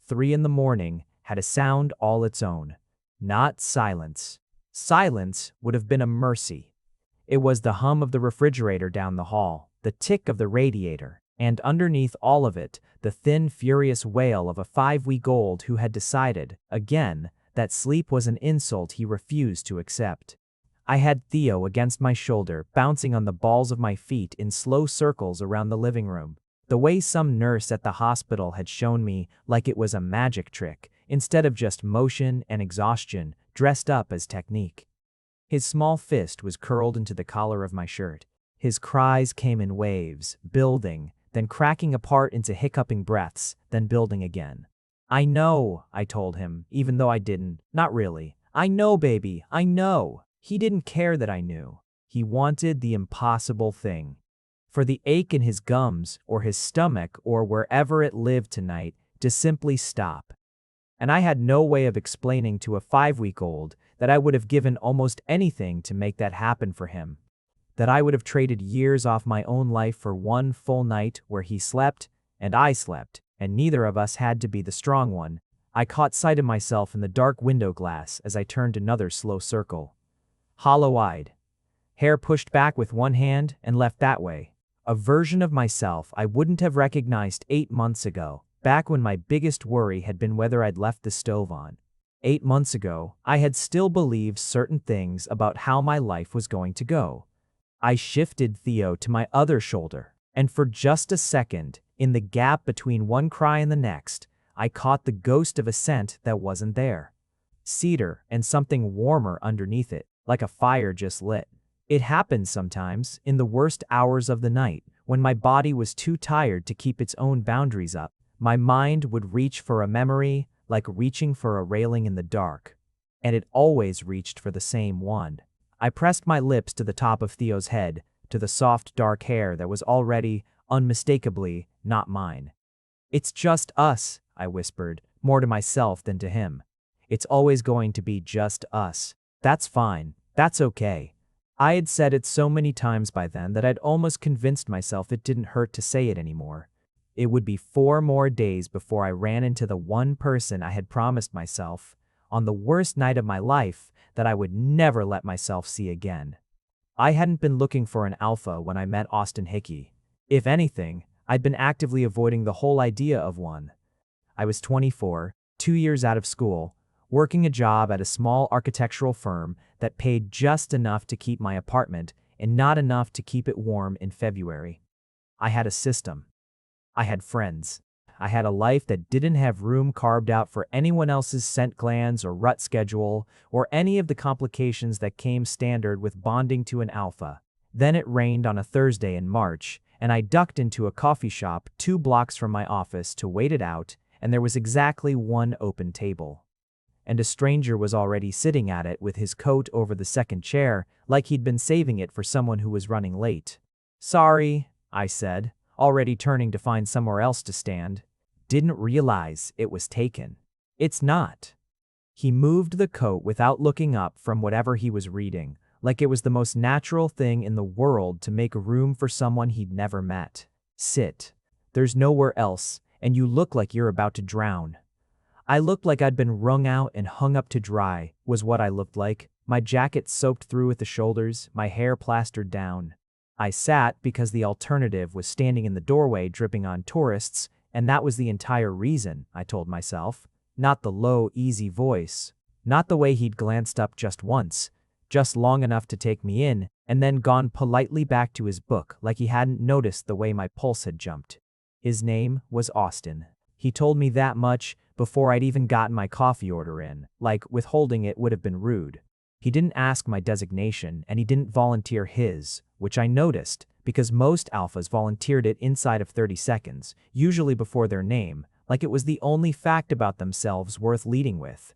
3 in the morning, had a sound all its own. Not silence. Silence would have been a mercy. It was the hum of the refrigerator down the hall, the tick of the radiator, and underneath all of it, the thin, furious wail of a 5-week-old who had decided, again, that sleep was an insult he refused to accept. I had Theo against my shoulder, bouncing on the balls of my feet in slow circles around the living room, the way some nurse at the hospital had shown me, like it was a magic trick, instead of just motion and exhaustion dressed up as technique. His small fist was curled into the collar of my shirt. His cries came in waves, building, then cracking apart into hiccuping breaths, then building again. "I know," I told him, even though I didn't. Not really. "I know, baby, I know." He didn't care that I knew. He wanted the impossible thing. For the ache in his gums, or his stomach, or wherever it lived tonight, to simply stop. And I had no way of explaining to a 5-week-old that I would have given almost anything to make that happen for him. That I would have traded years off my own life for one full night where he slept, and I slept, and neither of us had to be the strong one. I caught sight of myself in the dark window glass as I turned another slow circle. Hollow-eyed. Hair pushed back with one hand and left that way. A version of myself I wouldn't have recognized 8 months ago, back when my biggest worry had been whether I'd left the stove on. 8 months ago, I had still believed certain things about how my life was going to go. I shifted Theo to my other shoulder, and for just a second, in the gap between one cry and the next, I caught the ghost of a scent that wasn't there. Cedar and something warmer underneath it, like a fire just lit. It happened sometimes, in the worst hours of the night, when my body was too tired to keep its own boundaries up. My mind would reach for a memory, like reaching for a railing in the dark. And it always reached for the same one. I pressed my lips to the top of Theo's head, to the soft dark hair that was already, unmistakably, not mine. "It's just us," I whispered, more to myself than to him. "It's always going to be just us. That's fine. That's okay." I had said it so many times by then that I'd almost convinced myself it didn't hurt to say it anymore. It would be 4 more days before I ran into the one person I had promised myself, on the worst night of my life, that I would never let myself see again. I hadn't been looking for an alpha when I met Austin Hickey. If anything, I'd been actively avoiding the whole idea of one. I was 24, 2 years out of school, working a job at a small architectural firm that paid just enough to keep my apartment and not enough to keep it warm in February. I had a system. I had friends. I had a life that didn't have room carved out for anyone else's scent glands or rut schedule or any of the complications that came standard with bonding to an alpha. Then it rained on a Thursday in March, and I ducked into a coffee shop 2 blocks from my office to wait it out, and there was exactly one open table. And a stranger was already sitting at it with his coat over the second chair, like he'd been saving it for someone who was running late. "Sorry," I said, already turning to find somewhere else to stand. "Didn't realize it was taken." "It's not." He moved the coat without looking up from whatever he was reading, like it was the most natural thing in the world to make room for someone he'd never met. "Sit. There's nowhere else, and you look like you're about to drown." I looked like I'd been wrung out and hung up to dry, was what I looked like, my jacket soaked through at the shoulders, my hair plastered down. I sat because the alternative was standing in the doorway dripping on tourists, and that was the entire reason, I told myself. Not the low, easy voice. Not the way he'd glanced up just once, just long enough to take me in, and then gone politely back to his book like he hadn't noticed the way my pulse had jumped. His name was Austin. He told me that much before I'd even gotten my coffee order in, like withholding it would have been rude. He didn't ask my designation, and he didn't volunteer his, which I noticed, because most alphas volunteered it inside of 30 seconds, usually before their name, like it was the only fact about themselves worth leading with.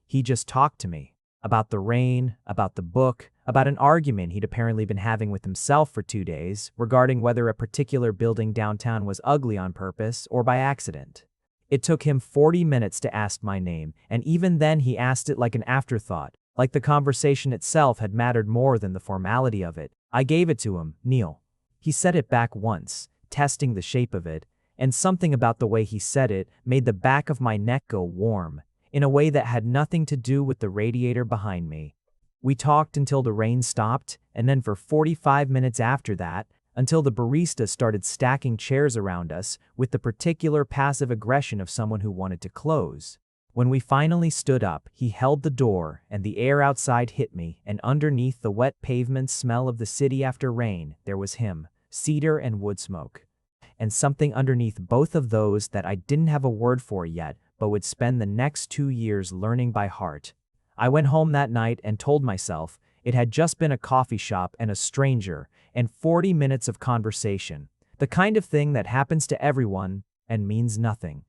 He just talked to me. About the rain, about the book, about an argument he'd apparently been having with himself for 2 days, regarding whether a particular building downtown was ugly on purpose or by accident. It took him 40 minutes to ask my name, and even then he asked it like an afterthought, like the conversation itself had mattered more than the formality of it. I gave it to him, Neil. He said it back once, testing the shape of it, and something about the way he said it made the back of my neck go warm, in a way that had nothing to do with the radiator behind me. We talked until the rain stopped, and then for 45 minutes after that, until the barista started stacking chairs around us with the particular passive aggression of someone who wanted to close. When we finally stood up, he held the door, and the air outside hit me, and underneath the wet pavement smell of the city after rain, there was him, cedar and wood smoke. And something underneath both of those that I didn't have a word for yet, but would spend the next 2 years learning by heart. I went home that night and told myself it had just been a coffee shop and a stranger, and 40 minutes of conversation, the kind of thing that happens to everyone and means nothing.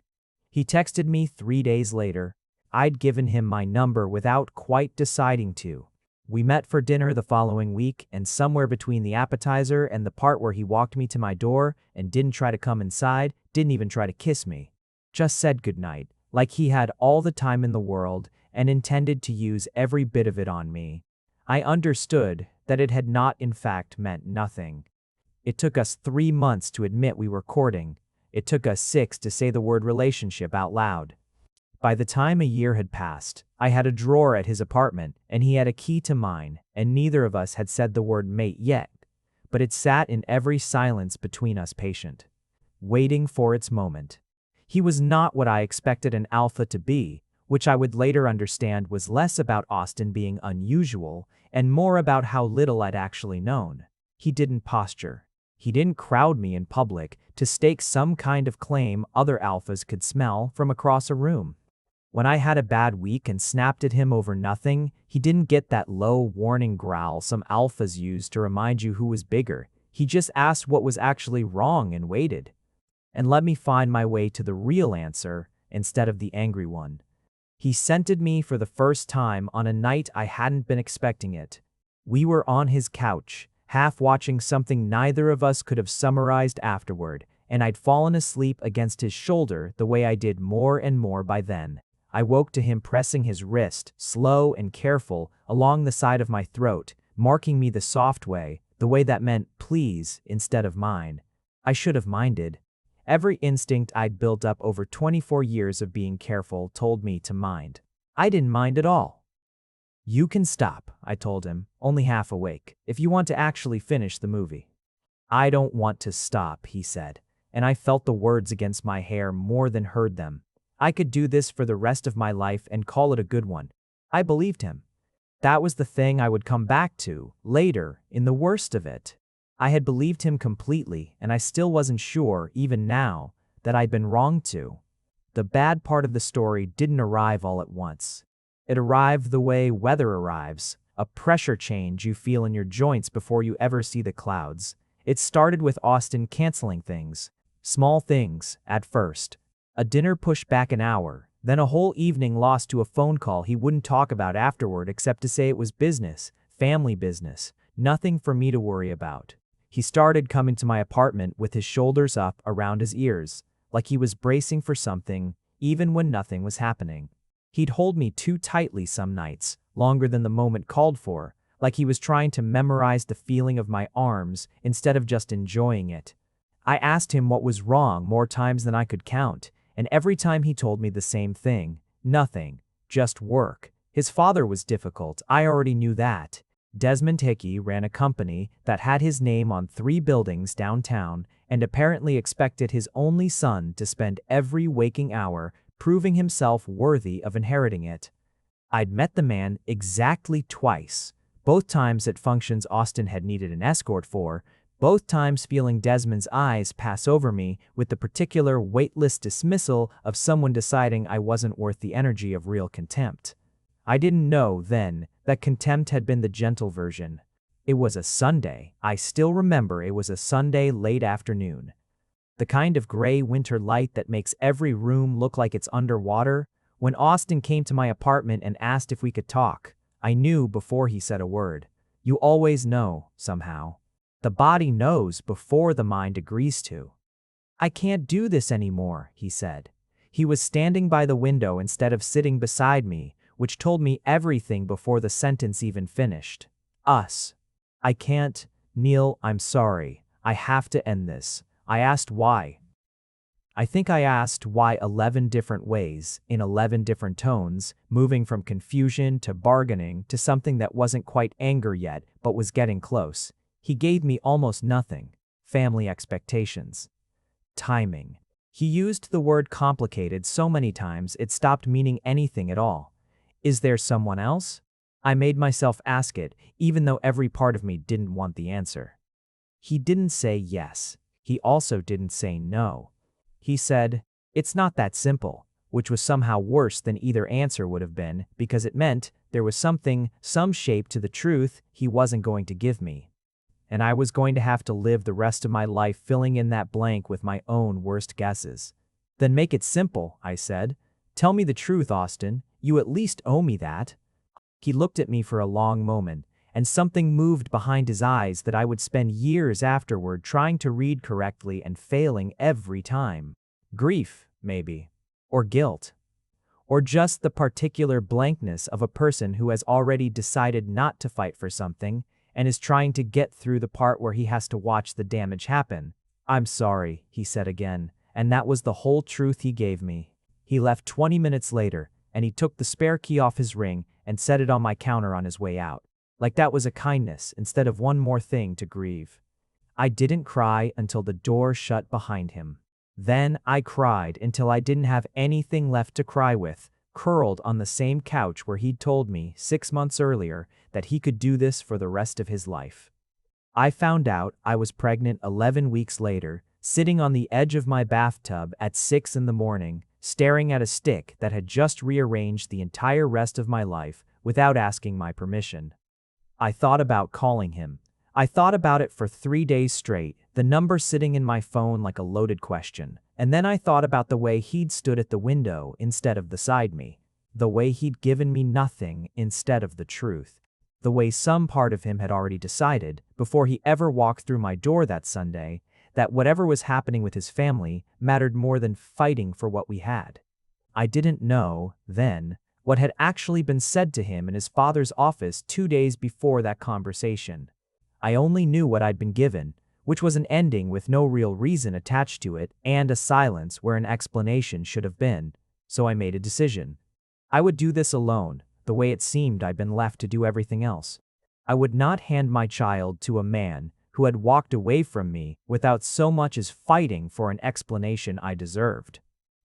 He texted me 3 days later. I'd given him my number without quite deciding to. We met for dinner the following week, and somewhere between the appetizer and the part where he walked me to my door and didn't try to come inside, didn't even try to kiss me, just said goodnight, like he had all the time in the world and intended to use every bit of it on me. I understood that it had not in fact meant nothing. It took us 3 months to admit we were courting. It took us 6 to say the word relationship out loud. By the time a year had passed, I had a drawer at his apartment, and he had a key to mine, and neither of us had said the word mate yet, but it sat in every silence between us patient, waiting for its moment. He was not what I expected an alpha to be, which I would later understand was less about Austin being unusual and more about how little I'd actually known. He didn't posture. He didn't crowd me in public to stake some kind of claim other alphas could smell from across a room. When I had a bad week and snapped at him over nothing, he didn't get that low warning growl some alphas use to remind you who was bigger. He just asked what was actually wrong and waited. And let me find my way to the real answer instead of the angry one. He scented me for the first time on a night I hadn't been expecting it. We were on his couch, half watching something neither of us could have summarized afterward, and I'd fallen asleep against his shoulder the way I did more and more by then. I woke to him pressing his wrist, slow and careful, along the side of my throat, marking me the soft way, the way that meant please instead of mine. I should have minded. Every instinct I'd built up over 24 years of being careful told me to mind. I didn't mind at all. You can stop, I told him, only half awake, if you want to actually finish the movie. I don't want to stop, he said, and I felt the words against my hair more than heard them. I could do this for the rest of my life and call it a good one. I believed him. That was the thing I would come back to, later, in the worst of it. I had believed him completely, and I still wasn't sure, even now, that I'd been wrong to. The bad part of the story didn't arrive all at once. It arrived the way weather arrives, a pressure change you feel in your joints before you ever see the clouds. It started with Austin canceling things. Small things, at first. A dinner pushed back an hour, then a whole evening lost to a phone call he wouldn't talk about afterward except to say it was business, family business, nothing for me to worry about. He started coming to my apartment with his shoulders up around his ears, like he was bracing for something, even when nothing was happening. He'd hold me too tightly some nights, longer than the moment called for, like he was trying to memorize the feeling of my arms instead of just enjoying it. I asked him what was wrong more times than I could count, and every time he told me the same thing, nothing, just work. His father was difficult, I already knew that. Desmond Hickey ran a company that had his name on 3 buildings downtown and apparently expected his only son to spend every waking hour proving himself worthy of inheriting it. I'd met the man exactly twice, both times at functions Austin had needed an escort for, both times feeling Desmond's eyes pass over me with the particular weightless dismissal of someone deciding I wasn't worth the energy of real contempt. I didn't know then that contempt had been the gentle version. It was a Sunday. I still remember it was a Sunday late afternoon. The kind of gray winter light that makes every room look like it's underwater. When Austin came to my apartment and asked if we could talk, I knew before he said a word. You always know, somehow. The body knows before the mind agrees to. I can't do this anymore, he said. He was standing by the window instead of sitting beside me, which told me everything before the sentence even finished. Us. I can't. Neil, I'm sorry. I have to end this. I asked why. I think I asked why 11 different ways, in 11 different tones, moving from confusion to bargaining to something that wasn't quite anger yet but was getting close. He gave me almost nothing. Family expectations. Timing. He used the word complicated so many times it stopped meaning anything at all. Is there someone else? I made myself ask it, even though every part of me didn't want the answer. He didn't say yes. He also didn't say no. He said, "It's not that simple," which was somehow worse than either answer would have been because it meant there was something, some shape to the truth he wasn't going to give me. And I was going to have to live the rest of my life filling in that blank with my own worst guesses. Then make it simple, I said. Tell me the truth, Austin. You at least owe me that. He looked at me for a long moment, and something moved behind his eyes that I would spend years afterward trying to read correctly and failing every time. Grief, maybe. Or guilt. Or just the particular blankness of a person who has already decided not to fight for something and is trying to get through the part where he has to watch the damage happen. "I'm sorry," he said again, and that was the whole truth he gave me. He left 20 minutes later, and he took the spare key off his ring and set it on my counter on his way out. Like that was a kindness instead of one more thing to grieve. I didn't cry until the door shut behind him. Then I cried until I didn't have anything left to cry with, curled on the same couch where he'd told me 6 months earlier that he could do this for the rest of his life. I found out I was pregnant 11 weeks later, sitting on the edge of my bathtub at 6 in the morning, staring at a stick that had just rearranged the entire rest of my life without asking my permission. I thought about calling him. I thought about it for 3 days straight, the number sitting in my phone like a loaded question. And then I thought about the way he'd stood at the window instead of beside me. The way he'd given me nothing instead of the truth. The way some part of him had already decided, before he ever walked through my door that Sunday, that whatever was happening with his family mattered more than fighting for what we had. I didn't know, then, what had actually been said to him in his father's office 2 days before that conversation. I only knew what I'd been given, which was an ending with no real reason attached to it and a silence where an explanation should have been, so I made a decision. I would do this alone, the way it seemed I'd been left to do everything else. I would not hand my child to a man who had walked away from me without so much as fighting for an explanation I deserved.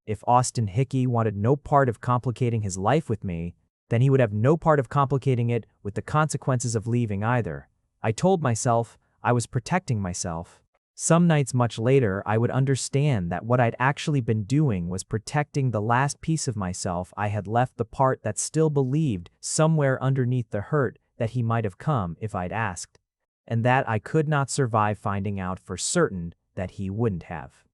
If Austin Hickey wanted no part of complicating his life with me, then he would have no part of complicating it with the consequences of leaving either. I told myself I was protecting myself. Some nights much later, I would understand that what I'd actually been doing was protecting the last piece of myself I had left, the part that still believed somewhere underneath the hurt that he might have come if I'd asked, and that I could not survive finding out for certain that he wouldn't have.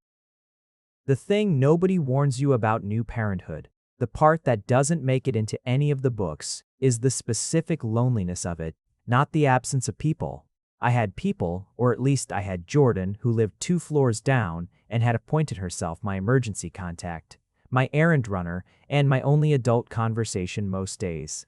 The thing nobody warns you about New Parenthood, the part that doesn't make it into any of the books, is the specific loneliness of it, not the absence of people. I had people, or at least I had Jordan, who lived 2 floors down and had appointed herself my emergency contact, my errand runner, and my only adult conversation most days.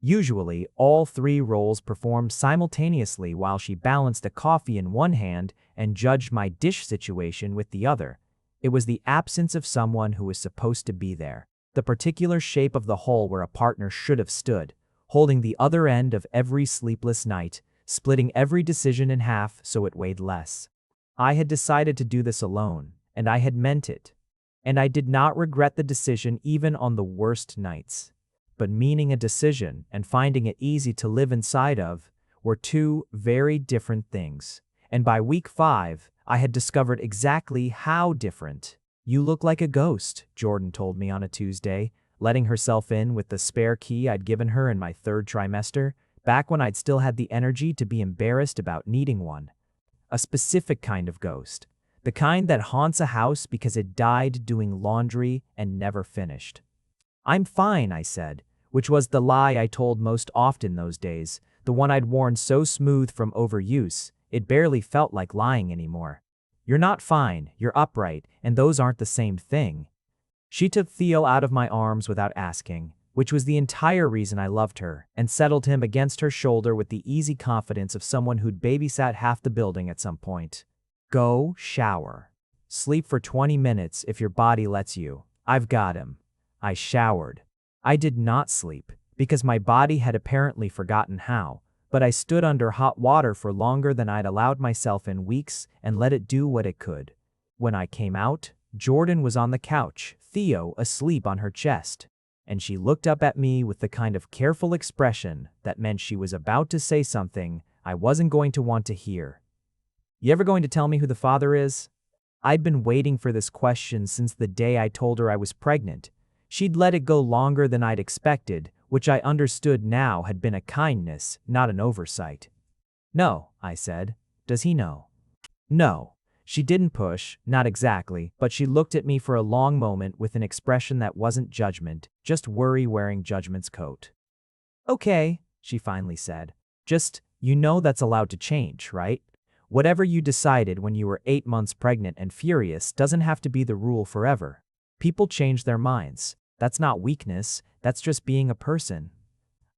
Usually, all 3 roles performed simultaneously while she balanced a coffee in one hand and judged my dish situation with the other. It was the absence of someone who was supposed to be there, the particular shape of the hole where a partner should have stood, holding the other end of every sleepless night, splitting every decision in half so it weighed less. I had decided to do this alone, and I had meant it. And I did not regret the decision even on the worst nights. But meaning a decision and finding it easy to live inside of were 2 very different things. And by week 5, I had discovered exactly how different. "You look like a ghost," Jordan told me on a Tuesday, letting herself in with the spare key I'd given her in my 3rd trimester, back when I'd still had the energy to be embarrassed about needing one. A specific kind of ghost. The kind that haunts a house because it died doing laundry and never finished. "I'm fine," I said, which was the lie I told most often those days, the one I'd worn so smooth from overuse, it barely felt like lying anymore. "You're not fine, you're upright, and those aren't the same thing." She took Theo out of my arms without asking, which was the entire reason I loved her, and settled him against her shoulder with the easy confidence of someone who'd babysat half the building at some point. "Go shower." Sleep for 20 minutes if your body lets you. I've got him. I showered. I did not sleep, because my body had apparently forgotten how, but I stood under hot water for longer than I'd allowed myself in weeks and let it do what it could. When I came out, Jordan was on the couch, Theo asleep on her chest, and she looked up at me with the kind of careful expression that meant she was about to say something I wasn't going to want to hear. "You ever going to tell me who the father is?" I'd been waiting for this question since the day I told her I was pregnant. She'd let it go longer than I'd expected, which I understood now had been a kindness, not an oversight. "No," I said. "Does he know?" "No." She didn't push, not exactly, but she looked at me for a long moment with an expression that wasn't judgment, just worry wearing judgment's coat. "Okay," she finally said. "Just, you know that's allowed to change, right? Whatever you decided when you were 8 months pregnant and furious doesn't have to be the rule forever. People change their minds. That's not weakness, that's just being a person."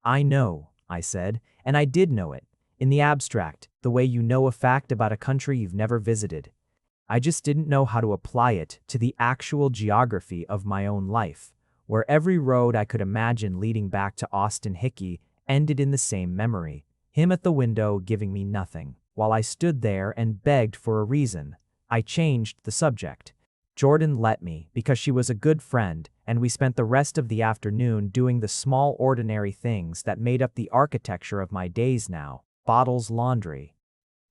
"I know," I said, and I did know it. In the abstract, the way you know a fact about a country you've never visited. I just didn't know how to apply it to the actual geography of my own life, where every road I could imagine leading back to Austin Hickey ended in the same memory, him at the window giving me nothing, while I stood there and begged for a reason. I changed the subject. Jordan let me because she was a good friend, and we spent the rest of the afternoon doing the small ordinary things that made up the architecture of my days now: bottles laundry.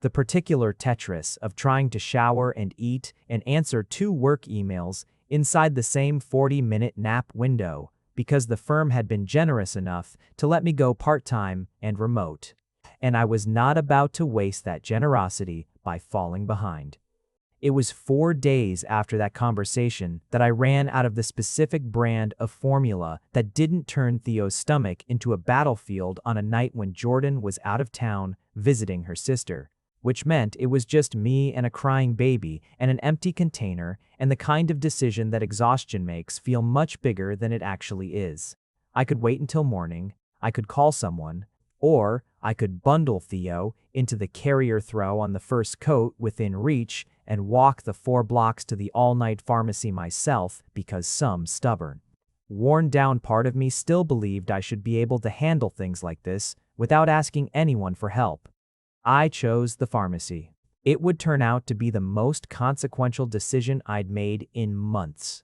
The particular Tetris of trying to shower and eat and answer 2 work emails inside the same 40-minute nap window, because the firm had been generous enough to let me go part-time and remote. And I was not about to waste that generosity by falling behind. It was 4 days after that conversation that I ran out of the specific brand of formula that didn't turn Theo's stomach into a battlefield on a night when Jordan was out of town visiting her sister, which meant it was just me and a crying baby and an empty container, and the kind of decision that exhaustion makes feel much bigger than it actually is. I could wait until morning, I could call someone, or I could bundle Theo into the carrier throw on the first coat within reach and walk the 4 blocks to the all-night pharmacy myself because some stubborn, worn-down part of me still believed I should be able to handle things like this without asking anyone for help. I chose the pharmacy. It would turn out to be the most consequential decision I'd made in months.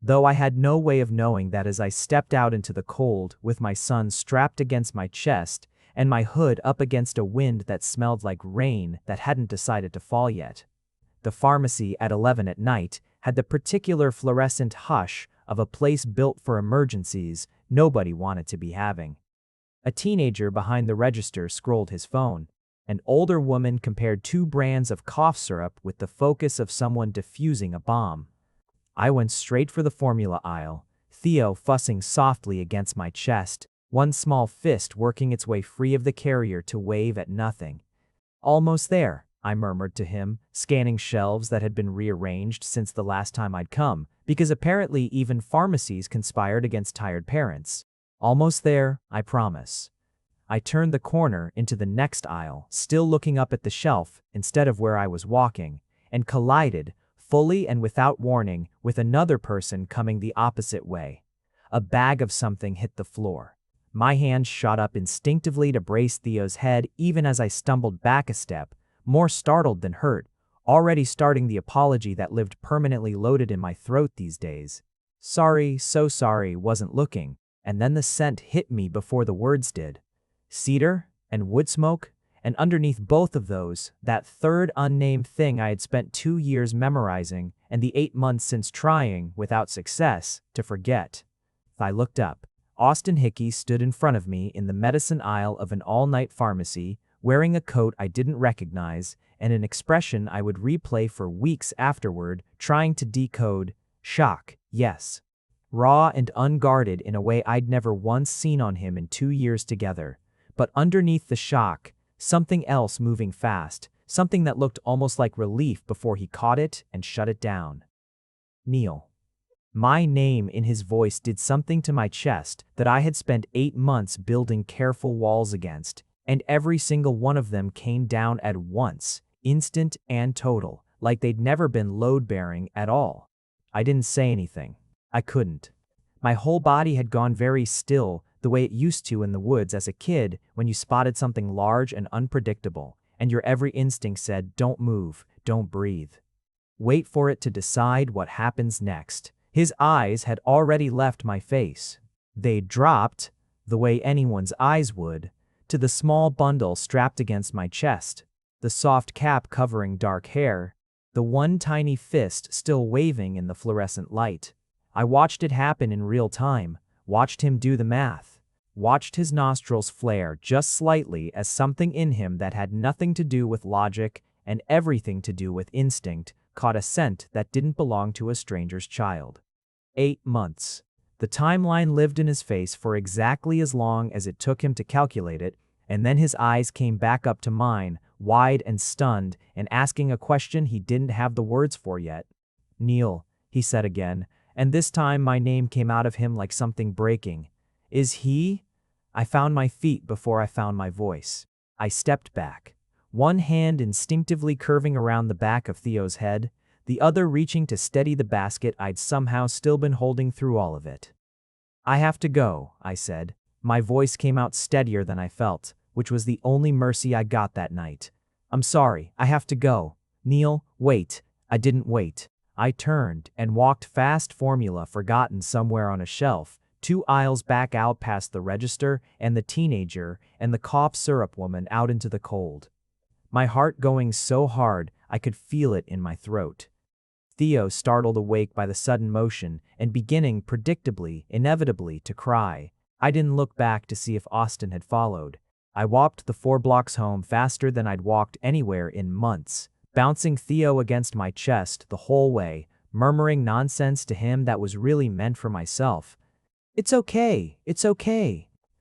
Though I had no way of knowing that as I stepped out into the cold with my son strapped against my chest and my hood up against a wind that smelled like rain that hadn't decided to fall yet. The pharmacy at 11 at night had the particular fluorescent hush of a place built for emergencies nobody wanted to be having. A teenager behind the register scrolled his phone. An older woman compared 2 brands of cough syrup with the focus of someone defusing a bomb. I went straight for the formula aisle, Theo fussing softly against my chest, one small fist working its way free of the carrier to wave at nothing. "Almost there," I murmured to him, scanning shelves that had been rearranged since the last time I'd come, because apparently even pharmacies conspired against tired parents. "Almost there, I promise." I turned the corner into the next aisle, still looking up at the shelf instead of where I was walking, and collided, fully and without warning, with another person coming the opposite way. A bag of something hit the floor. My hand shot up instinctively to brace Theo's head even as I stumbled back a step, more startled than hurt, already starting the apology that lived permanently loaded in my throat these days. "Sorry, so sorry, wasn't looking," and then the scent hit me before the words did. Cedar and wood smoke, and underneath both of those, that third unnamed thing I had spent 2 years memorizing and the 8 months since trying, without success, to forget. I looked up. Austin Hickey stood in front of me in the medicine aisle of an all-night pharmacy, wearing a coat I didn't recognize and an expression I would replay for weeks afterward, trying to decode shock, yes. Raw and unguarded in a way I'd never once seen on him in 2 years together. But underneath the shock, something else moving fast, something that looked almost like relief before he caught it and shut it down. "Neil." My name in his voice did something to my chest that I had spent 8 months building careful walls against, and every single one of them came down at once, instant and total, like they'd never been load-bearing at all. I didn't say anything. I couldn't. My whole body had gone very still, the way it used to in the woods as a kid when you spotted something large and unpredictable, and your every instinct said, "Don't move, don't breathe. Wait for it to decide what happens next." His eyes had already left my face. They dropped, the way anyone's eyes would, to the small bundle strapped against my chest, the soft cap covering dark hair, the one tiny fist still waving in the fluorescent light. I watched it happen in real time, watched him do the math, watched his nostrils flare just slightly as something in him that had nothing to do with logic and everything to do with instinct caught a scent that didn't belong to a stranger's child. 8 months. The timeline lived in his face for exactly as long as it took him to calculate it, and then his eyes came back up to mine, wide and stunned, and asking a question he didn't have the words for yet. "Neil," he said again, and this time my name came out of him like something breaking. "Is he?" I found my feet before I found my voice. I stepped back, one hand instinctively curving around the back of Theo's head, the other reaching to steady the basket I'd somehow still been holding through all of it. "I have to go," I said. My voice came out steadier than I felt, which was the only mercy I got that night. "I'm sorry, I have to go." "Neil, wait." I didn't wait. I turned and walked fast, formula forgotten somewhere on a shelf, 2 aisles back out past the register and the teenager and the cough syrup woman out into the cold. My heart going so hard I could feel it in my throat. Theo startled awake by the sudden motion and beginning, predictably, inevitably, to cry. I didn't look back to see if Austin had followed. I walked the 4 blocks home faster than I'd walked anywhere in months, bouncing Theo against my chest the whole way, murmuring nonsense to him that was really meant for myself. It's okay,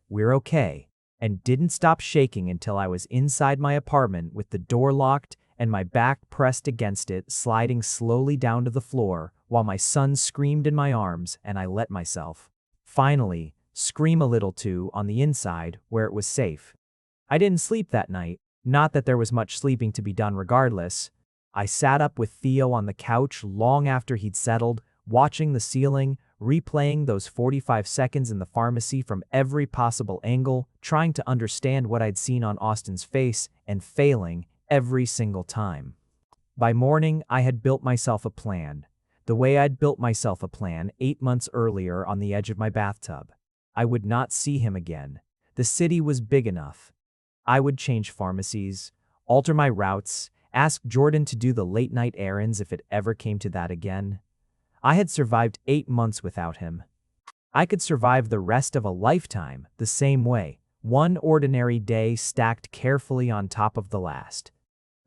we're okay, and didn't stop shaking until I was inside my apartment with the door locked and my back pressed against it, sliding slowly down to the floor while my son screamed in my arms and I let myself, finally, scream a little too on the inside where it was safe. I didn't sleep that night, not that there was much sleeping to be done regardless. I sat up with Theo on the couch long after he'd settled, watching the ceiling, replaying those 45 seconds in the pharmacy from every possible angle, trying to understand what I'd seen on Austin's face and failing every single time. By morning, I had built myself a plan, the way I'd built myself a plan 8 months earlier on the edge of my bathtub. I would not see him again. The city was big enough. I would change pharmacies, alter my routes, ask Jordan to do the late-night errands if it ever came to that again. I had survived 8 months without him. I could survive the rest of a lifetime the same way, one ordinary day stacked carefully on top of the last.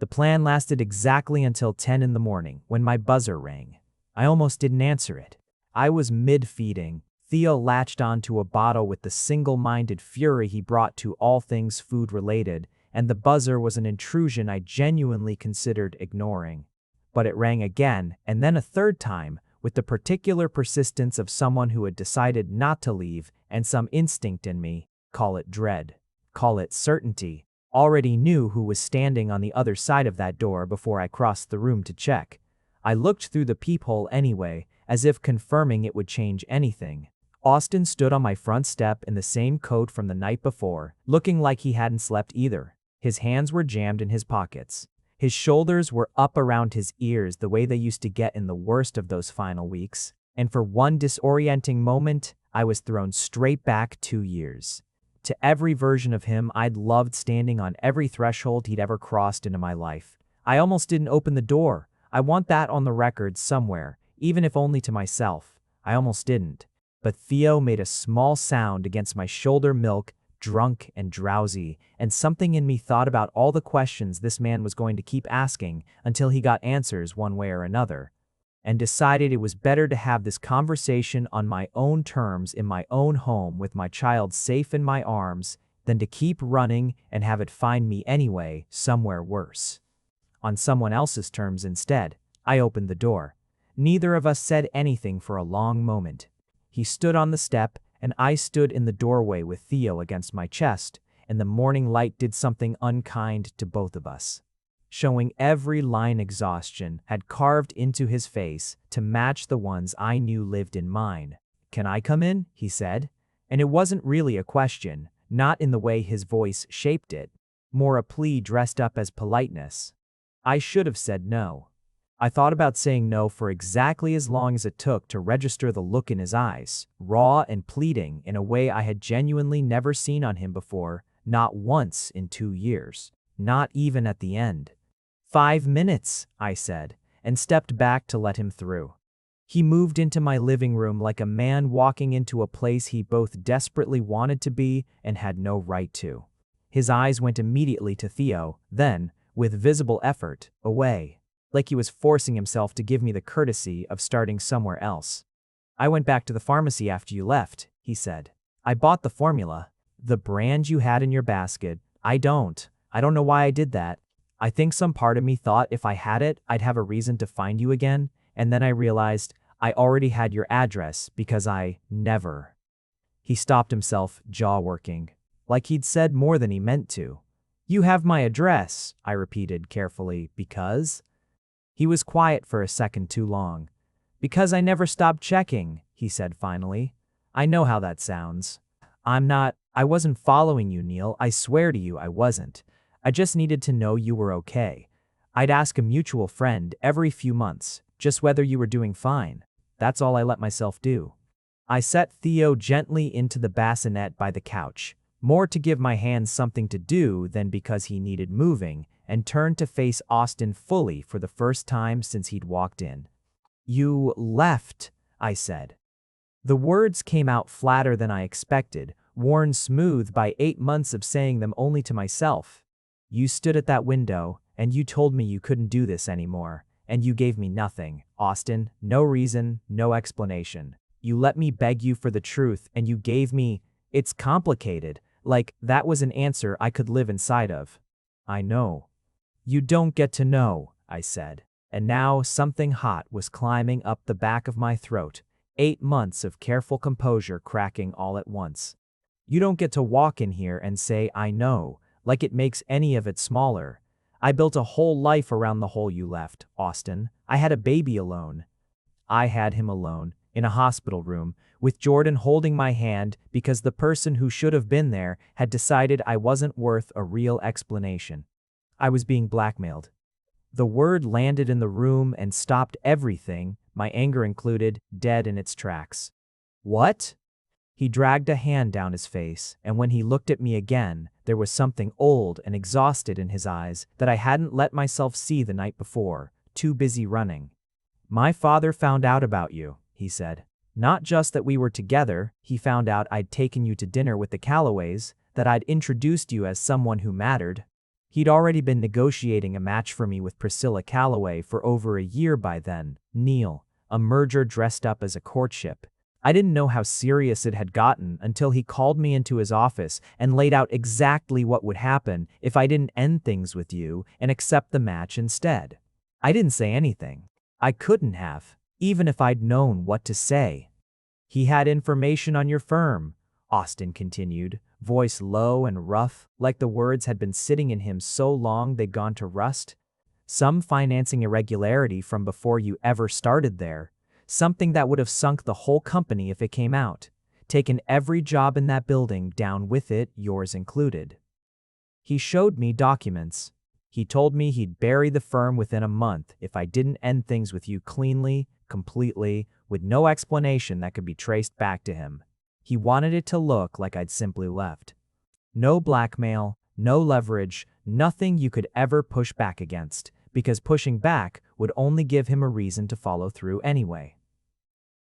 The plan lasted exactly until 10 in the morning when my buzzer rang. I almost didn't answer it. I was mid-feeding. Theo latched onto a bottle with the single-minded fury he brought to all things food-related, and the buzzer was an intrusion I genuinely considered ignoring. But it rang again, and then a third time, with the particular persistence of someone who had decided not to leave, and some instinct in me, call it dread, call it certainty, already knew who was standing on the other side of that door before I crossed the room to check. I looked through the peephole anyway, as if confirming it would change anything. Austin stood on my front step in the same coat from the night before, looking like he hadn't slept either. His hands were jammed in his pockets. His shoulders were up around his ears the way they used to get in the worst of those final weeks, and for one disorienting moment, I was thrown straight back 2 years. To every version of him I'd loved, standing on every threshold he'd ever crossed into my life. I almost didn't open the door. I want that on the record somewhere, even if only to myself. I almost didn't. But Theo made a small sound against my shoulder, milk, drunk and drowsy, and something in me thought about all the questions this man was going to keep asking until he got answers one way or another, and decided it was better to have this conversation on my own terms in my own home with my child safe in my arms than to keep running and have it find me anyway somewhere worse. On someone else's terms instead. I opened the door. Neither of us said anything for a long moment. He stood on the step, and I stood in the doorway with Theo against my chest, and the morning light did something unkind to both of us. showing every line exhaustion had carved into his face to match the ones I knew lived in mine. "Can I come in?" he said. And it wasn't really a question, not in the way his voice shaped it, more a plea dressed up as politeness. I should have said no. I thought about saying no for exactly as long as it took to register the look in his eyes, raw and pleading in a way I had genuinely never seen on him before, not once in 2 years, not even at the end. 5 minutes, I said, and stepped back to let him through. He moved into my living room like a man walking into a place he both desperately wanted to be and had no right to. His eyes went immediately to Theo, then, with visible effort, away, like he was forcing himself to give me the courtesy of starting somewhere else. "I went back to the pharmacy after you left," he said. "I bought the formula. The brand you had in your basket. I don't know why I did that. I think some part of me thought if I had it, I'd have a reason to find you again, and then I realized I already had your address because I never." He stopped himself, jaw working, like he'd said more than he meant to. "You have my address," I repeated carefully, "because?" He was quiet for a second too long. "Because I never stopped checking," he said finally. "I know how that sounds. I wasn't following you, Neil. I swear to you I wasn't. I just needed to know you were okay. I'd ask a mutual friend every few months, just whether you were doing fine. That's all I let myself do." I set Theo gently into the bassinet by the couch, more to give my hands something to do than because he needed moving, and turned to face Austin fully for the first time since he'd walked in. "You left," I said. The words came out flatter than I expected, worn smooth by 8 months of saying them only to myself. "You stood at that window, and you told me you couldn't do this anymore, and you gave me nothing, Austin, no reason, no explanation. You let me beg you for the truth, and you gave me, it's complicated, like that was an answer I could live inside of." "I know." "You don't get to know," I said, and now something hot was climbing up the back of my throat, 8 months of careful composure cracking all at once. "You don't get to walk in here and say, 'I know,' like it makes any of it smaller. I built a whole life around the hole you left, Austin. I had a baby alone." I had him alone, in a hospital room, with Jordan holding my hand because the person who should have been there had decided I wasn't worth a real explanation. I was being blackmailed. The word landed in the room and stopped everything, my anger included, dead in its tracks. "What?" He dragged a hand down his face, and when he looked at me again, there was something old and exhausted in his eyes that I hadn't let myself see the night before, too busy running. "My father found out about you," he said. "Not just that we were together, he found out I'd taken you to dinner with the Callaways, that I'd introduced you as someone who mattered. He'd already been negotiating a match for me with Priscilla Callaway for over a year by then, Neil, a merger dressed up as a courtship. I didn't know how serious it had gotten until he called me into his office and laid out exactly what would happen if I didn't end things with you and accept the match instead. I didn't say anything. I couldn't have, even if I'd known what to say. He had information on your firm," Austin continued, voice low and rough, like the words had been sitting in him so long they'd gone to rust. "Some financing irregularity from before you ever started there. Something that would have sunk the whole company if it came out. Taken every job in that building down with it, yours included." He showed me documents. He told me he'd bury the firm within a month if I didn't end things with you cleanly, completely, with no explanation that could be traced back to him. He wanted it to look like I'd simply left. No blackmail, no leverage, nothing you could ever push back against, because pushing back would only give him a reason to follow through anyway.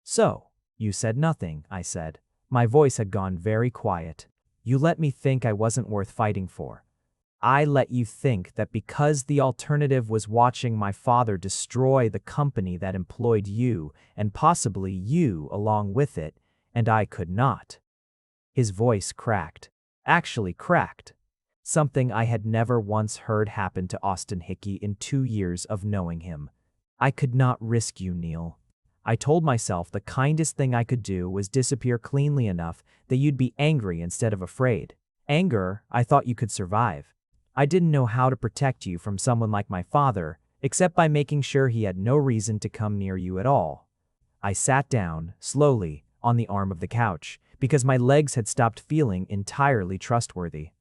"So, you said nothing," I said. My voice had gone very quiet. "You let me think I wasn't worth fighting for. I let you think that because the alternative was watching my father destroy the company that employed you, and possibly you along with it, and I could not." His voice cracked. Actually cracked. Something I had never once heard happen to Austin Hickey in 2 years of knowing him. "I could not risk you, Neil. I told myself the kindest thing I could do was disappear cleanly enough that you'd be angry instead of afraid. Anger, I thought you could survive. I didn't know how to protect you from someone like my father, except by making sure he had no reason to come near you at all. I sat down, slowly, on the arm of the couch, because my legs had stopped feeling entirely trustworthy.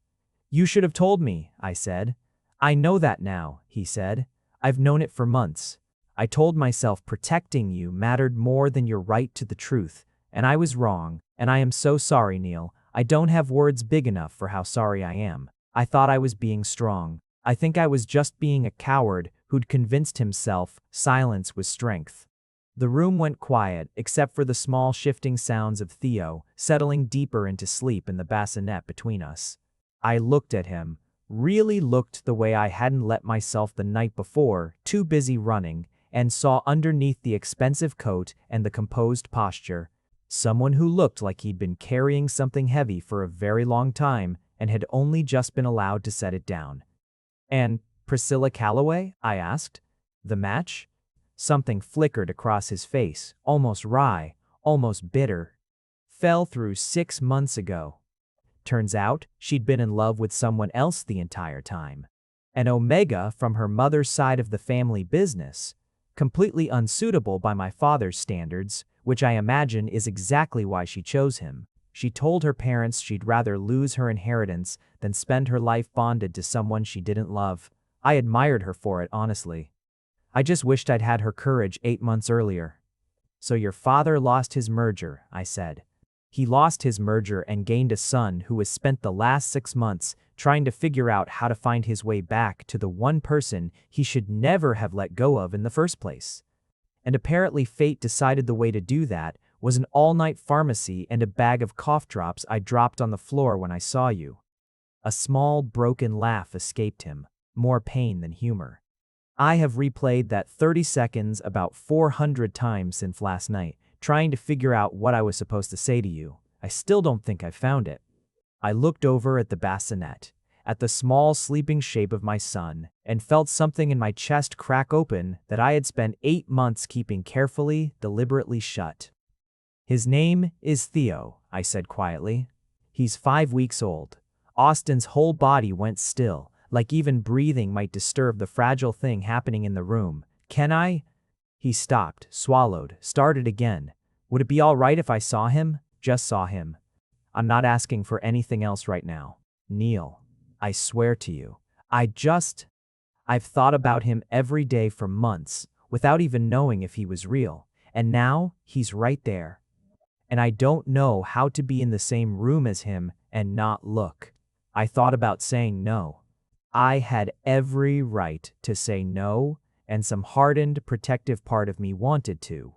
You should have told me, I said. I know that now, he said. I've known it for months. I told myself protecting you mattered more than your right to the truth, and I was wrong, and I am so sorry, Neil. I don't have words big enough for how sorry I am. I thought I was being strong. I think I was just being a coward who'd convinced himself silence was strength. The room went quiet, except for the small shifting sounds of Theo settling deeper into sleep in the bassinet between us. I looked at him, really looked the way I hadn't let myself the night before, too busy running, and saw underneath the expensive coat and the composed posture someone who looked like he'd been carrying something heavy for a very long time and had only just been allowed to set it down. And Priscilla Calloway? I asked. The match? Something flickered across his face, almost wry, almost bitter. Fell through 6 months ago. Turns out, she'd been in love with someone else the entire time. An Omega from her mother's side of the family business, completely unsuitable by my father's standards, which I imagine is exactly why she chose him. She told her parents she'd rather lose her inheritance than spend her life bonded to someone she didn't love. I admired her for it, honestly. I just wished I'd had her courage 8 months earlier. So your father lost his merger, I said. He lost his merger and gained a son who has spent the last 6 months trying to figure out how to find his way back to the one person he should never have let go of in the first place. And apparently fate decided the way to do that was an all-night pharmacy and a bag of cough drops I dropped on the floor when I saw you. A small, broken laugh escaped him, more pain than humor. I have replayed that 30 seconds about 400 times since last night, trying to figure out what I was supposed to say to you. I still don't think I found it. I looked over at the bassinet, at the small sleeping shape of my son, and felt something in my chest crack open that I had spent 8 months keeping carefully, deliberately shut. His name is Theo, I said quietly. He's 5 weeks old. Austin's whole body went still, like even breathing might disturb the fragile thing happening in the room. Can I? He stopped, swallowed, started again. Would it be all right if I saw him? Just saw him. I'm not asking for anything else right now. Neil, I swear to you, I've thought about him every day for months, without even knowing if he was real. And now, he's right there. And I don't know how to be in the same room as him and not look. I thought about saying no. I had every right to say no, and some hardened, protective part of me wanted to.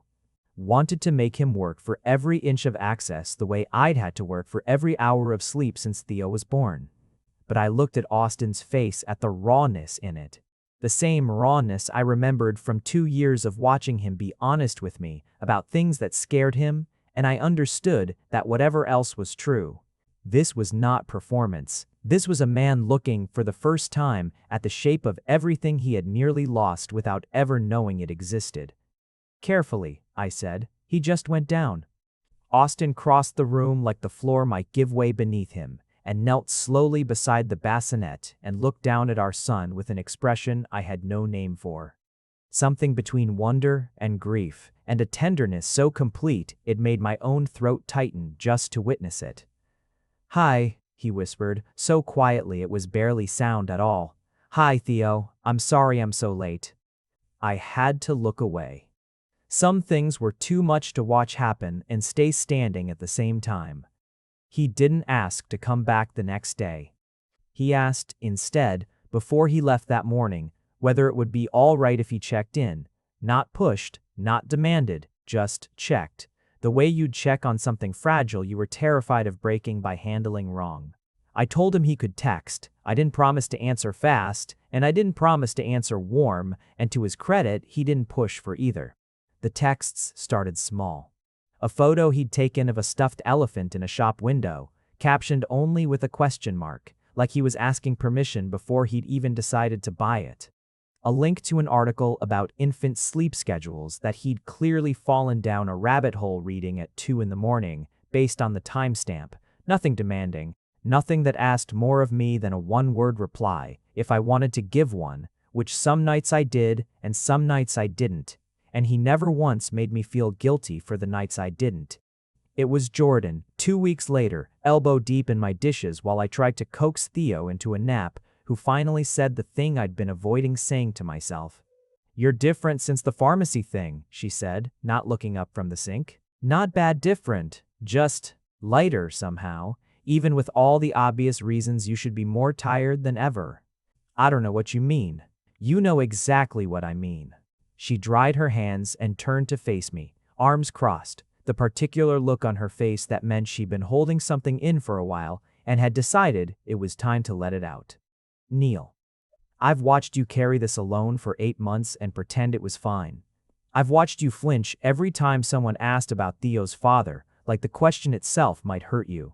Wanted to make him work for every inch of access the way I'd had to work for every hour of sleep since Theo was born. But I looked at Austin's face, at the rawness in it. The same rawness I remembered from 2 years of watching him be honest with me about things that scared him, and I understood that whatever else was true, this was not performance. This was a man looking for the first time at the shape of everything he had nearly lost without ever knowing it existed. Carefully, I said, he just went down. Austin crossed the room like the floor might give way beneath him, and knelt slowly beside the bassinet and looked down at our son with an expression I had no name for. Something between wonder and grief, and a tenderness so complete it made my own throat tighten just to witness it. Hi, he whispered, so quietly it was barely sound at all. Hi, Theo, I'm sorry I'm so late. I had to look away. Some things were too much to watch happen and stay standing at the same time. He didn't ask to come back the next day. He asked, instead, before he left that morning, whether it would be all right if he checked in. Not pushed, not demanded, just checked. The way you'd check on something fragile you were terrified of breaking by handling wrong. I told him he could text. I didn't promise to answer fast, and I didn't promise to answer warm, and to his credit, he didn't push for either. The texts started small. A photo he'd taken of a stuffed elephant in a shop window, captioned only with a question mark, like he was asking permission before he'd even decided to buy it. A link to an article about infant sleep schedules that he'd clearly fallen down a rabbit hole reading at 2 in the morning, based on the timestamp. Nothing demanding, Nothing that asked more of me than a one-word reply, if I wanted to give one, which some nights I did and some nights I didn't, and he never once made me feel guilty for the nights I didn't. It was Jordan, 2 weeks later, elbow deep in my dishes while I tried to coax Theo into a nap, who finally said the thing I'd been avoiding saying to myself. "You're different since the pharmacy thing," she said, not looking up from the sink. "Not bad different, just lighter somehow, even with all the obvious reasons you should be more tired than ever." "I don't know what you mean." "You know exactly what I mean." She dried her hands and turned to face me, arms crossed, the particular look on her face that meant she'd been holding something in for a while and had decided it was time to let it out. "Neil, I've watched you carry this alone for 8 months and pretend it was fine. I've watched you flinch every time someone asked about Theo's father, like the question itself might hurt you.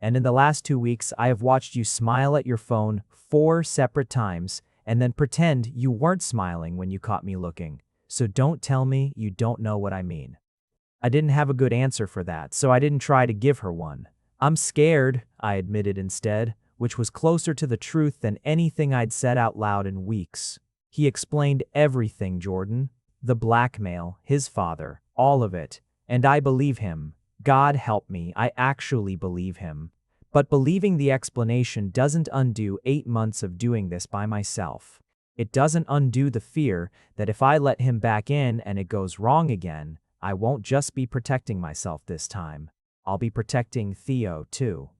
And in the last 2 weeks, I have watched you smile at your phone 4 separate times and then pretend you weren't smiling when you caught me looking. So don't tell me you don't know what I mean." I didn't have a good answer for that, so I didn't try to give her one. "I'm scared," I admitted instead, which was closer to the truth than anything I'd said out loud in weeks. He explained everything, Jordan. The blackmail, his father, all of it. And I believe him. God help me, I actually believe him. But believing the explanation doesn't undo 8 months of doing this by myself. It doesn't undo the fear that if I let him back in and it goes wrong again, I won't just be protecting myself this time. I'll be protecting Theo too.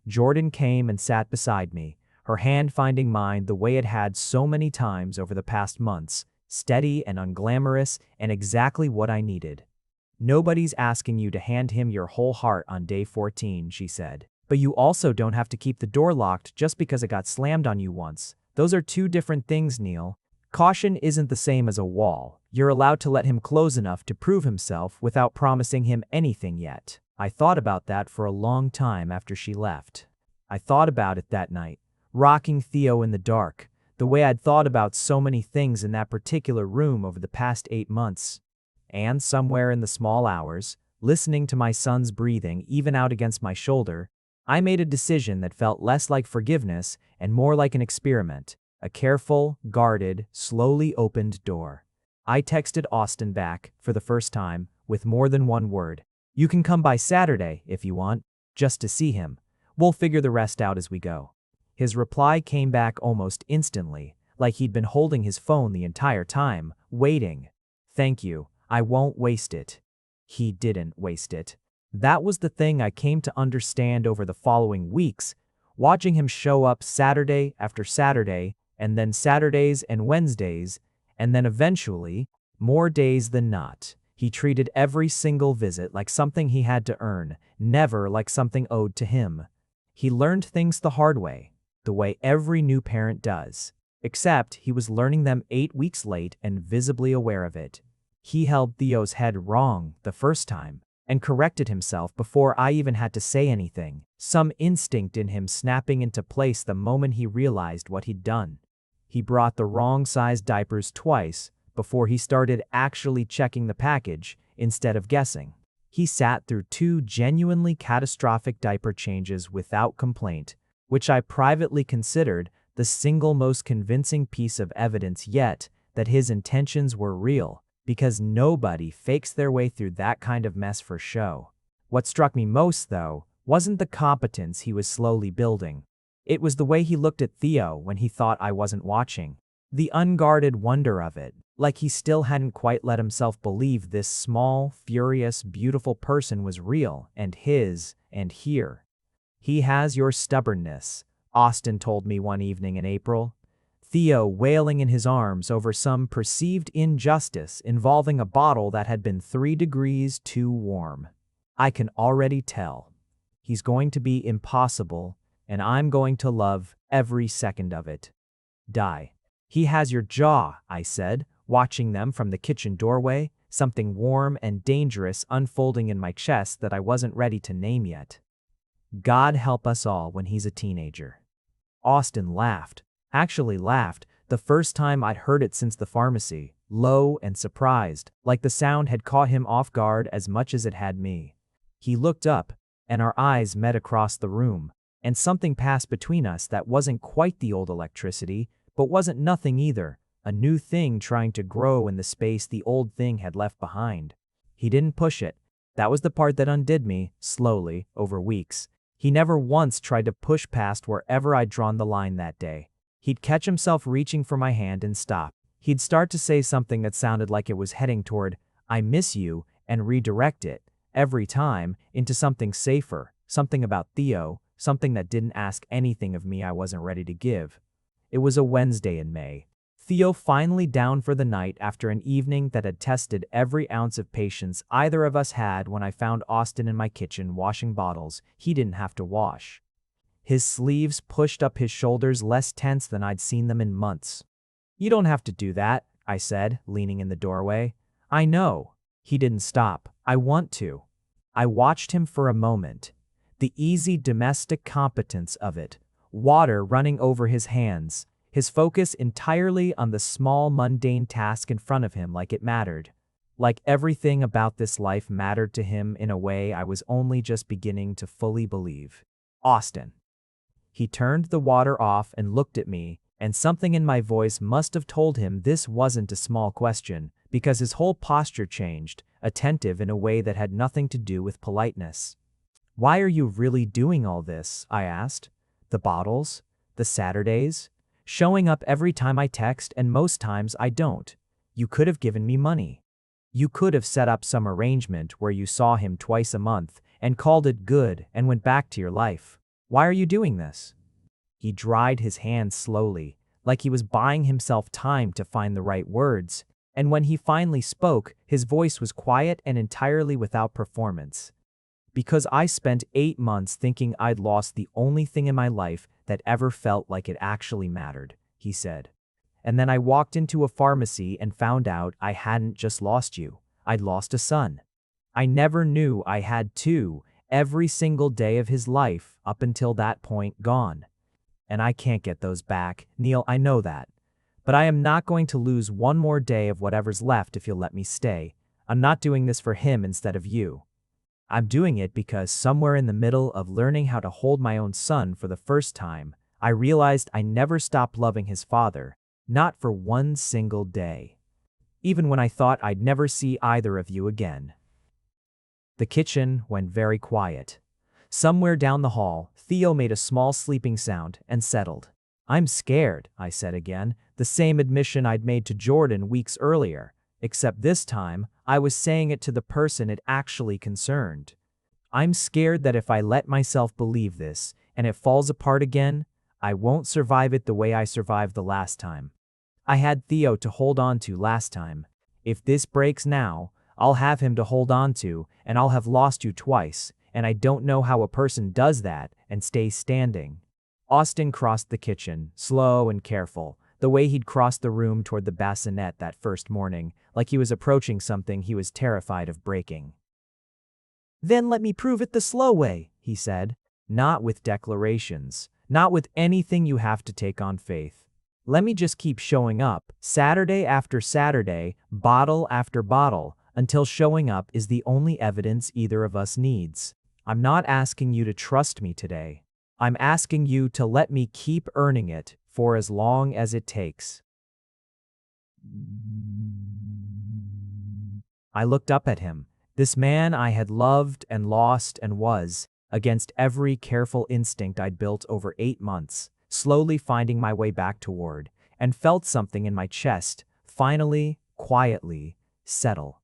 Jordan came and sat beside me, her hand finding mine the way it had so many times over the past months, steady and unglamorous and exactly what I needed. "Nobody's asking you to hand him your whole heart on day 14, she said. "But you also don't have to keep the door locked just because it got slammed on you once. Those are 2 different things, Neil. Caution isn't the same as a wall. You're allowed to let him close enough to prove himself without promising him anything yet." I thought about that for a long time after she left. I thought about it that night, rocking Theo in the dark, the way I'd thought about so many things in that particular room over the past 8 months. And somewhere in the small hours, listening to my son's breathing even out against my shoulder, I made a decision that felt less like forgiveness and more like an experiment, a careful, guarded, slowly opened door. I texted Austin back, for the first time, with more than one word. "You can come by Saturday, if you want, just to see him. We'll figure the rest out as we go." His reply came back almost instantly, like he'd been holding his phone the entire time, waiting. "Thank you, I won't waste it." He didn't waste it. That was the thing I came to understand over the following weeks, watching him show up Saturday after Saturday, and then Saturdays and Wednesdays, and then eventually, more days than not. He treated every single visit like something he had to earn, never like something owed to him. He learned things the hard way, the way every new parent does. Except he was learning them 8 weeks late and visibly aware of it. He held Theo's head wrong the first time and corrected himself before I even had to say anything, some instinct in him snapping into place the moment he realized what he'd done. He brought the wrong size diapers twice before he started actually checking the package instead of guessing. He sat through 2 genuinely catastrophic diaper changes without complaint, which I privately considered the single most convincing piece of evidence yet that his intentions were real, because nobody fakes their way through that kind of mess for show. What struck me most, though, wasn't the competence he was slowly building. It was the way he looked at Theo when he thought I wasn't watching. The unguarded wonder of it, like he still hadn't quite let himself believe this small, furious, beautiful person was real and his and here. "He has your stubbornness," Austin told me one evening in April. Theo wailing in his arms over some perceived injustice involving a bottle that had been 3 degrees too warm. "I can already tell. He's going to be impossible, and I'm going to love every second of it. Die." "He has your jaw," I said, watching them from the kitchen doorway, something warm and dangerous unfolding in my chest that I wasn't ready to name yet. "God help us all when he's a teenager." Austin laughed, actually laughed, the first time I'd heard it since the pharmacy, low and surprised, like the sound had caught him off guard as much as it had me. He looked up, and our eyes met across the room, And something passed between us that wasn't quite the old electricity, but wasn't nothing either, a new thing trying to grow in the space the old thing had left behind. He didn't push it. That was the part that undid me, slowly, over weeks. He never once tried to push past wherever I'd drawn the line that day. He'd catch himself reaching for my hand and stop. He'd start to say something that sounded like it was heading toward, "I miss you," and redirect it, every time, into something safer, something about Theo, something that didn't ask anything of me I wasn't ready to give. It was a Wednesday in May. Theo finally down for the night after an evening that had tested every ounce of patience either of us had. When I found Austin in my kitchen washing bottles he didn't have to wash. His sleeves pushed up his shoulders, less tense than I'd seen them in months. "You don't have to do that," I said, leaning in the doorway. "I know." He didn't stop. "I want to." I watched him for a moment. The easy domestic competence of it. Water running over his hands. His focus entirely on the small mundane task in front of him, like it mattered. Like everything about this life mattered to him in a way I was only just beginning to fully believe. "Austin." He turned the water off and looked at me, and something in my voice must have told him this wasn't a small question, because his whole posture changed, attentive in a way that had nothing to do with politeness. "Why are you really doing all this?" I asked. "The bottles? The Saturdays? Showing up every time I text, and most times I don't. You could have given me money. You could have set up some arrangement where you saw him twice a month and called it good and went back to your life. Why are you doing this?" He dried his hands slowly, like he was buying himself time to find the right words, and when he finally spoke, his voice was quiet and entirely without performance. "Because I spent 8 months thinking I'd lost the only thing in my life that ever felt like it actually mattered," he said. "And then I walked into a pharmacy and found out I hadn't just lost you, I'd lost a son. I never knew I had two, every single day of his life up until that point gone. And I can't get those back, Neil, I know that. But I am not going to lose one more day of whatever's left if you'll let me stay. I'm not doing this for him instead of you. I'm doing it because somewhere in the middle of learning how to hold my own son for the first time, I realized I never stopped loving his father, not for one single day. Even when I thought I'd never see either of you again." The kitchen went very quiet. Somewhere down the hall, Theo made a small sleeping sound and settled. "I'm scared," I said again, the same admission I'd made to Jordan weeks earlier, except this time I was saying it to the person it actually concerned. "I'm scared that if I let myself believe this and it falls apart again, I won't survive it the way I survived the last time. I had Theo to hold on to last time. If this breaks now, I'll have him to hold on to, and I'll have lost you twice, and I don't know how a person does that and stays standing." Austin crossed the kitchen, slow and careful, the way he'd crossed the room toward the bassinet that first morning, like he was approaching something he was terrified of breaking. "Then let me prove it the slow way," he said. "Not with declarations, not with anything you have to take on faith. Let me just keep showing up, Saturday after Saturday, bottle after bottle, until showing up is the only evidence either of us needs. I'm not asking you to trust me today. I'm asking you to let me keep earning it for as long as it takes." I looked up at him, this man I had loved and lost and was, against every careful instinct I'd built over 8 months, slowly finding my way back toward, and felt something in my chest, finally, quietly, settle.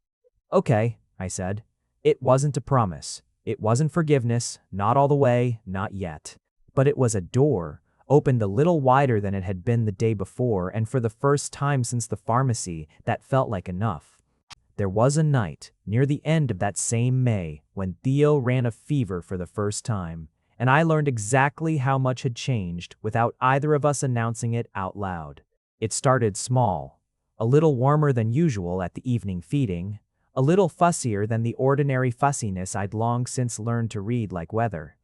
"Okay," I said. It wasn't a promise. It wasn't forgiveness, not all the way, not yet. But it was a door, opened a little wider than it had been the day before, and for the first time since the pharmacy, that felt like enough. There was a night, near the end of that same May, when Theo ran a fever for the first time, and I learned exactly how much had changed without either of us announcing it out loud. It started small, a little warmer than usual at the evening feeding, a little fussier than the ordinary fussiness I'd long since learned to read like weather.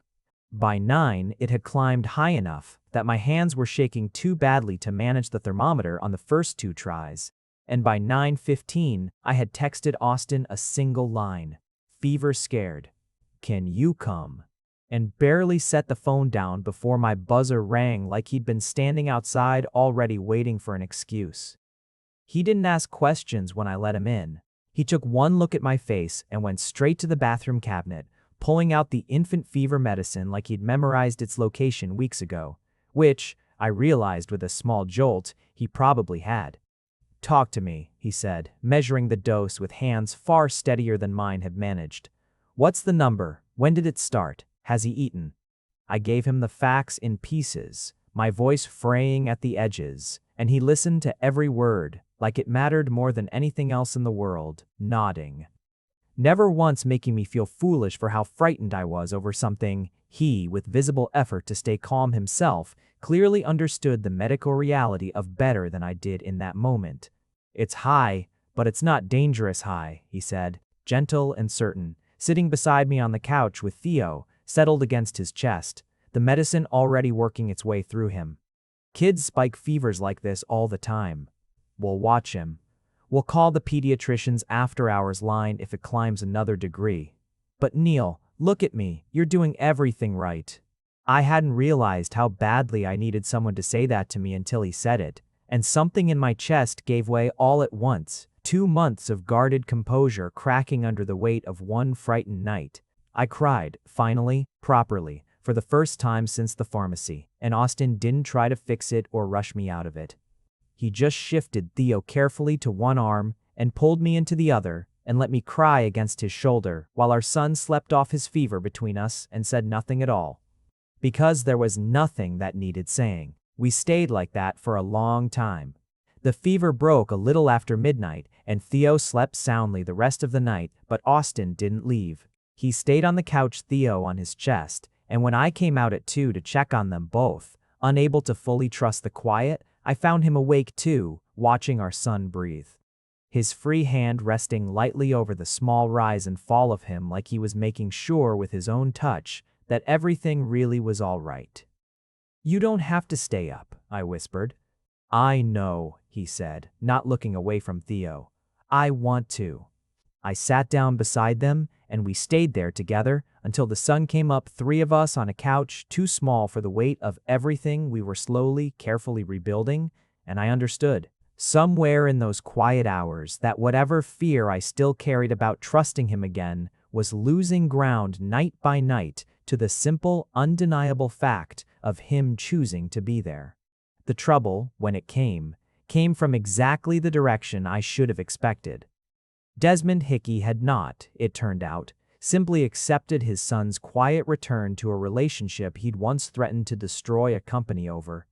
By 9, it had climbed high enough that my hands were shaking too badly to manage the thermometer on the first 2 tries, and by 9:15, I had texted Austin a single line, "Fever scared. Can you come?" and barely set the phone down before my buzzer rang like he'd been standing outside already waiting for an excuse. He didn't ask questions when I let him in. He took one look at my face and went straight to the bathroom cabinet, pulling out the infant fever medicine like he'd memorized its location weeks ago, which, I realized with a small jolt, he probably had. "Talk to me," he said, measuring the dose with hands far steadier than mine had managed. "What's the number? When did it start? Has he eaten?" I gave him the facts in pieces, my voice fraying at the edges, and he listened to every word, like it mattered more than anything else in the world, nodding. Never once making me feel foolish for how frightened I was over something. He, with visible effort to stay calm himself, clearly understood the medical reality of better than I did in that moment. "It's high, but it's not dangerous high," he said, gentle and certain, sitting beside me on the couch with Theo, settled against his chest, the medicine already working its way through him. "Kids spike fevers like this all the time. We'll watch him. We'll call the pediatrician's after-hours line if it climbs another degree. But Neil, look at me, you're doing everything right." I hadn't realized how badly I needed someone to say that to me until he said it, and something in my chest gave way all at once, 2 months of guarded composure cracking under the weight of one frightened night. I cried, finally, properly, for the first time since the pharmacy, and Austin didn't try to fix it or rush me out of it. He just shifted Theo carefully to one arm and pulled me into the other and let me cry against his shoulder while our son slept off his fever between us and said nothing at all. Because there was nothing that needed saying. We stayed like that for a long time. The fever broke a little after midnight and Theo slept soundly the rest of the night, but Austin didn't leave. He stayed on the couch, Theo on his chest, and when I came out at 2 to check on them both, unable to fully trust the quiet, I found him awake too, watching our son breathe. His free hand resting lightly over the small rise and fall of him like he was making sure with his own touch that everything really was all right. "You don't have to stay up," I whispered. "I know," he said, not looking away from Theo. "I want to." I sat down beside them, and we stayed there together until the sun came up, 3 of us on a couch too small for the weight of everything we were slowly, carefully rebuilding, and I understood, somewhere in those quiet hours, that whatever fear I still carried about trusting him again was losing ground night by night to the simple, undeniable fact of him choosing to be there. The trouble, when it came from exactly the direction I should have expected. Desmond Hickey had not, it turned out, simply accepted his son's quiet return to a relationship he'd once threatened to destroy a company over.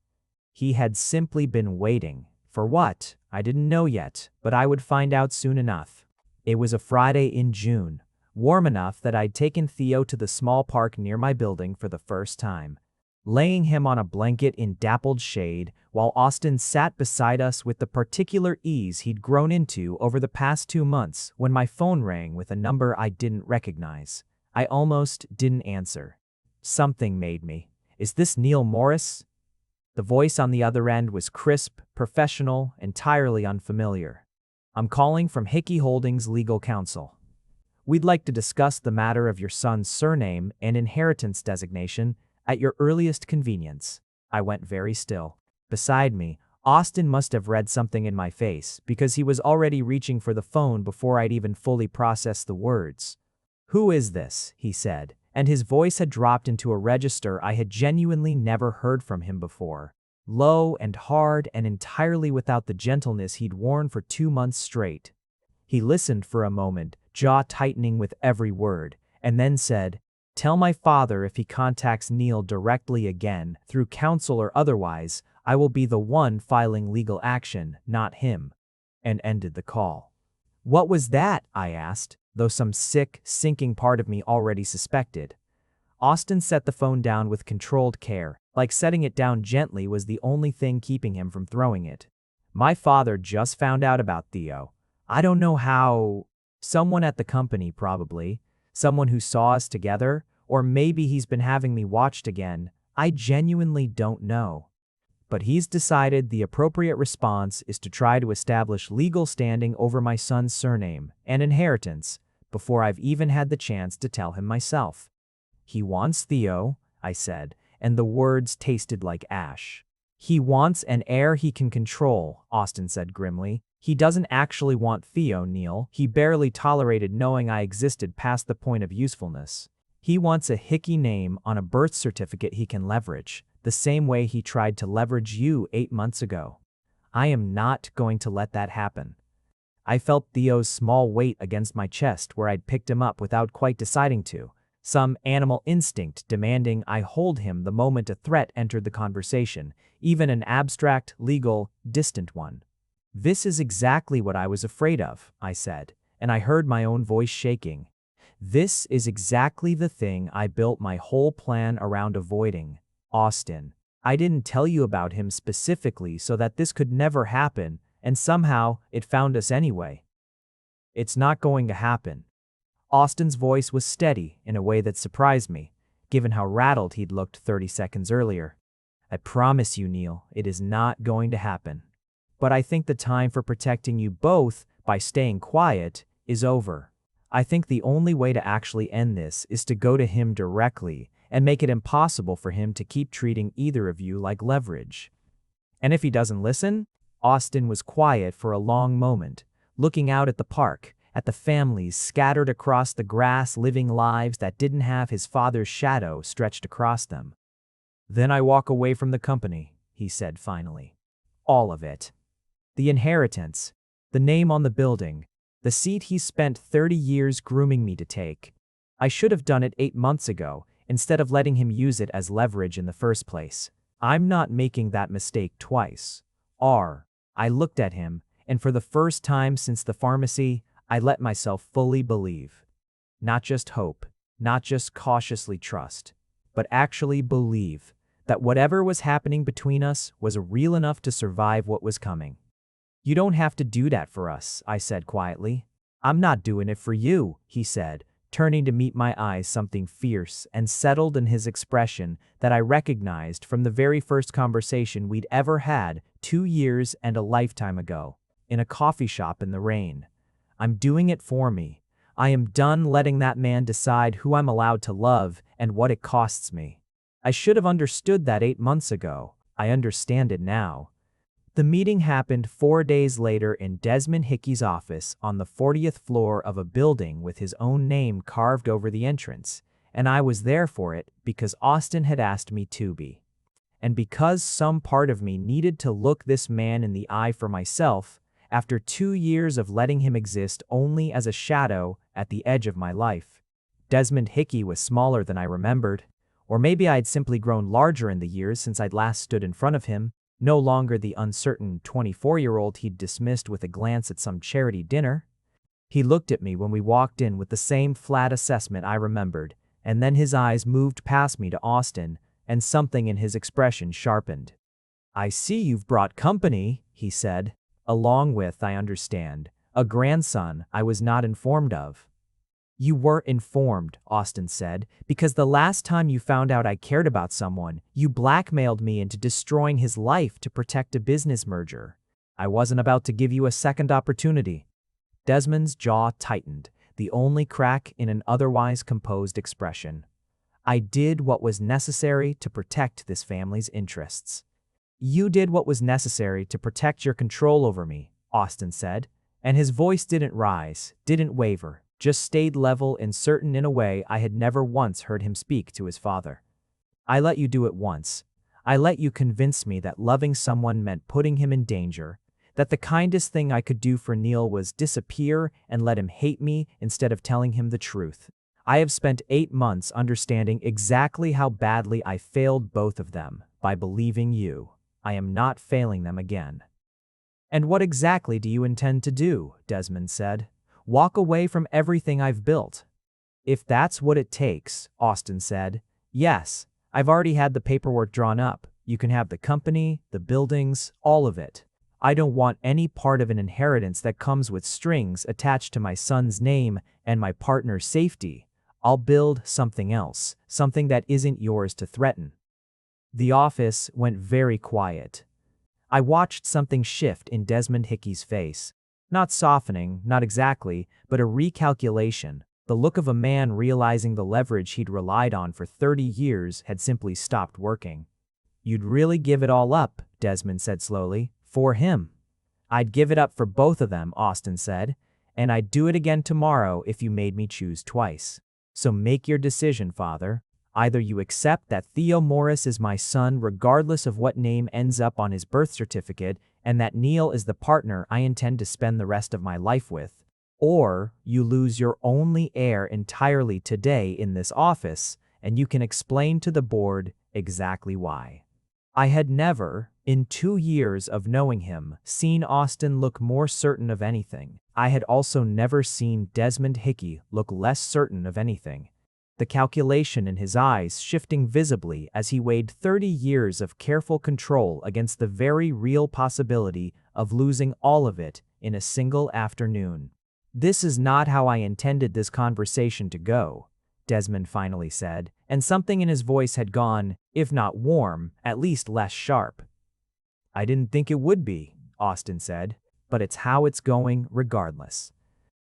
He had simply been waiting. For what? I didn't know yet, but I would find out soon enough. It was a Friday in June, warm enough that I'd taken Theo to the small park near my building for the first time, laying him on a blanket in dappled shade while Austin sat beside us with the particular ease he'd grown into over the past 2 months. When my phone rang with a number I didn't recognize, I almost didn't answer. Something made me. "Is this Neil Morris?" The voice on the other end was crisp, professional, entirely unfamiliar. "I'm calling from Hickey Holdings Legal Counsel. We'd like to discuss the matter of your son's surname and inheritance designation at your earliest convenience." I went very still. Beside me, Austin must have read something in my face because he was already reaching for the phone before I'd even fully processed the words. "Who is this?" he said, and his voice had dropped into a register I had genuinely never heard from him before. Low and hard and entirely without the gentleness he'd worn for 2 months straight. He listened for a moment, jaw tightening with every word, and then said, "Tell my father if he contacts Neil directly again, through counsel or otherwise, I will be the one filing legal action, not him," and ended the call. "What was that?" I asked, though some sick, sinking part of me already suspected. Austin set the phone down with controlled care, like setting it down gently was the only thing keeping him from throwing it. "My father just found out about Theo. I don't know how. Someone at the company, probably. Someone who saw us together, or maybe he's been having me watched again. I genuinely don't know. But he's decided the appropriate response is to try to establish legal standing over my son's surname and inheritance before I've even had the chance to tell him myself. He wants Theo, I said, and the words tasted like ash. He wants an heir he can control, Austin said grimly. He doesn't actually want Theo, Neil. He barely tolerated knowing I existed past the point of usefulness. He wants a hickey name on a birth certificate he can leverage, the same way he tried to leverage you 8 months ago. I am not going to let that happen. I felt Theo's small weight against my chest where I'd picked him up without quite deciding to, some animal instinct demanding I hold him the moment a threat entered the conversation, even an abstract, legal, distant one. This is exactly what I was afraid of, I said, and I heard my own voice shaking. This is exactly the thing I built my whole plan around avoiding, Austin. I didn't tell you about him specifically so that this could never happen, and somehow it found us anyway. It's not going to happen. Austin's voice was steady in a way that surprised me, given how rattled he'd looked 30 seconds earlier. I promise you, Neil, it is not going to happen. But I think the time for protecting you both by staying quiet is over. I think the only way to actually end this is to go to him directly and make it impossible for him to keep treating either of you like leverage. And if he doesn't listen? Austin was quiet for a long moment, looking out at the park, at the families scattered across the grass living lives that didn't have his father's shadow stretched across them. Then I walk away from the company, he said finally. All of it. The inheritance, the name on the building, the seat he spent 30 years grooming me to take. I should have done it 8 months ago, instead of letting him use it as leverage in the first place. I'm not making that mistake twice. I looked at him, and for the first time since the pharmacy, I let myself fully believe. Not just hope, not just cautiously trust, but actually believe that whatever was happening between us was real enough to survive what was coming. You don't have to do that for us, I said quietly. I'm not doing it for you, he said, turning to meet my eyes, something fierce and settled in his expression that I recognized from the very first conversation we'd ever had 2 years and a lifetime ago, in a coffee shop in the rain. I'm doing it for me. I am done letting that man decide who I'm allowed to love and what it costs me. I should have understood that 8 months ago. I understand it now. The meeting happened 4 days later in Desmond Hickey's office on the 40th floor of a building with his own name carved over the entrance, and I was there for it because Austin had asked me to be. And because some part of me needed to look this man in the eye for myself, after 2 years of letting him exist only as a shadow at the edge of my life. Desmond Hickey was smaller than I remembered, or maybe I'd simply grown larger in the years since I'd last stood in front of him, no longer the uncertain 24-year-old he'd dismissed with a glance at some charity dinner. He looked at me when we walked in with the same flat assessment I remembered, and then his eyes moved past me to Austin, and something in his expression sharpened. I see you've brought company, he said, along with, I understand, a grandson I was not informed of. You were informed, Austin said, because the last time you found out I cared about someone, you blackmailed me into destroying his life to protect a business merger. I wasn't about to give you a second opportunity. Desmond's jaw tightened, the only crack in an otherwise composed expression. I did what was necessary to protect this family's interests. You did what was necessary to protect your control over me, Austin said, and his voice didn't rise, didn't waver, just stayed level and certain in a way I had never once heard him speak to his father. I let you do it once. I let you convince me that loving someone meant putting him in danger, that the kindest thing I could do for Neil was disappear and let him hate me instead of telling him the truth. I have spent 8 months understanding exactly how badly I failed both of them by believing you. I am not failing them again. And what exactly do you intend to do? Desmond said. Walk away from everything I've built. If that's what it takes, Austin said. Yes, I've already had the paperwork drawn up. You can have the company, the buildings, all of it. I don't want any part of an inheritance that comes with strings attached to my son's name and my partner's safety. I'll build something else, something that isn't yours to threaten. The office went very quiet. I watched something shift in Desmond Hickey's face. Not softening, not exactly, but a recalculation, the look of a man realizing the leverage he'd relied on for 30 years had simply stopped working. "You'd really give it all up," Desmond said slowly, "for him." "I'd give it up for both of them," Austin said, "and I'd do it again tomorrow if you made me choose twice. So make your decision, father. Either you accept that Theo Morris is my son regardless of what name ends up on his birth certificate and that Neil is the partner I intend to spend the rest of my life with, or you lose your only heir entirely today in this office, and you can explain to the board exactly why." I had never, in 2 years of knowing him, seen Austin look more certain of anything. I had also never seen Desmond Hickey look less certain of anything. The calculation in his eyes shifting visibly as he weighed 30 years of careful control against the very real possibility of losing all of it in a single afternoon. "This is not how I intended this conversation to go," Desmond finally said, and something in his voice had gone, if not warm, at least less sharp. "I didn't think it would be," Austin said, "but it's how it's going regardless."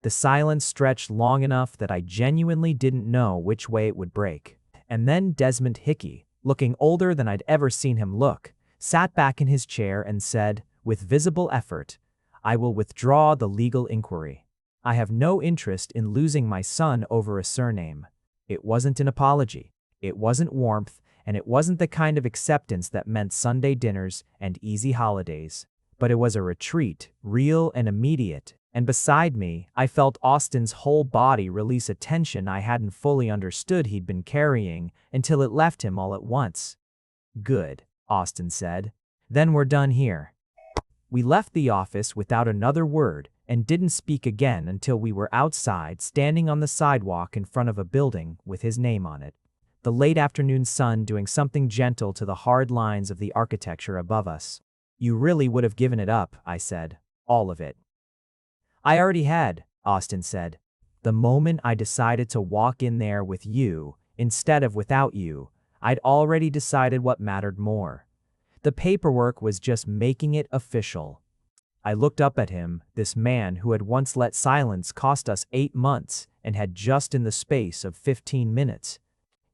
The silence stretched long enough that I genuinely didn't know which way it would break. And then Desmond Hickey, looking older than I'd ever seen him look, sat back in his chair and said, with visible effort, "I will withdraw the legal inquiry. I have no interest in losing my son over a surname." It wasn't an apology, it wasn't warmth, and it wasn't the kind of acceptance that meant Sunday dinners and easy holidays. But it was a retreat, real and immediate, and beside me, I felt Austin's whole body release a tension I hadn't fully understood he'd been carrying until it left him all at once. "Good," Austin said. "Then we're done here." We left the office without another word and didn't speak again until we were outside standing on the sidewalk in front of a building with his name on it. The late afternoon sun doing something gentle to the hard lines of the architecture above us. "You really would have given it up," I said. "All of it." "I already had," Austin said. "The moment I decided to walk in there with you, instead of without you, I'd already decided what mattered more. The paperwork was just making it official." I looked up at him, this man who had once let silence cost us 8 months and had just in the space of 15 minutes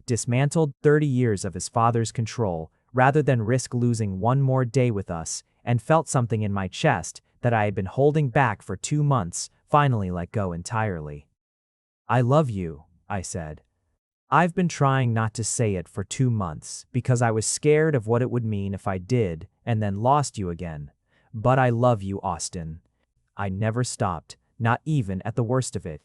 dismantled 30 years of his father's control rather than risk losing one more day with us, and felt something in my chest that I had been holding back for 2 months finally let go entirely. "I love you," I said. I've been trying not to say it for 2 months because I was scared of what it would mean if I did and then lost you again. But I love you, Austin. I never stopped, not even at the worst of it.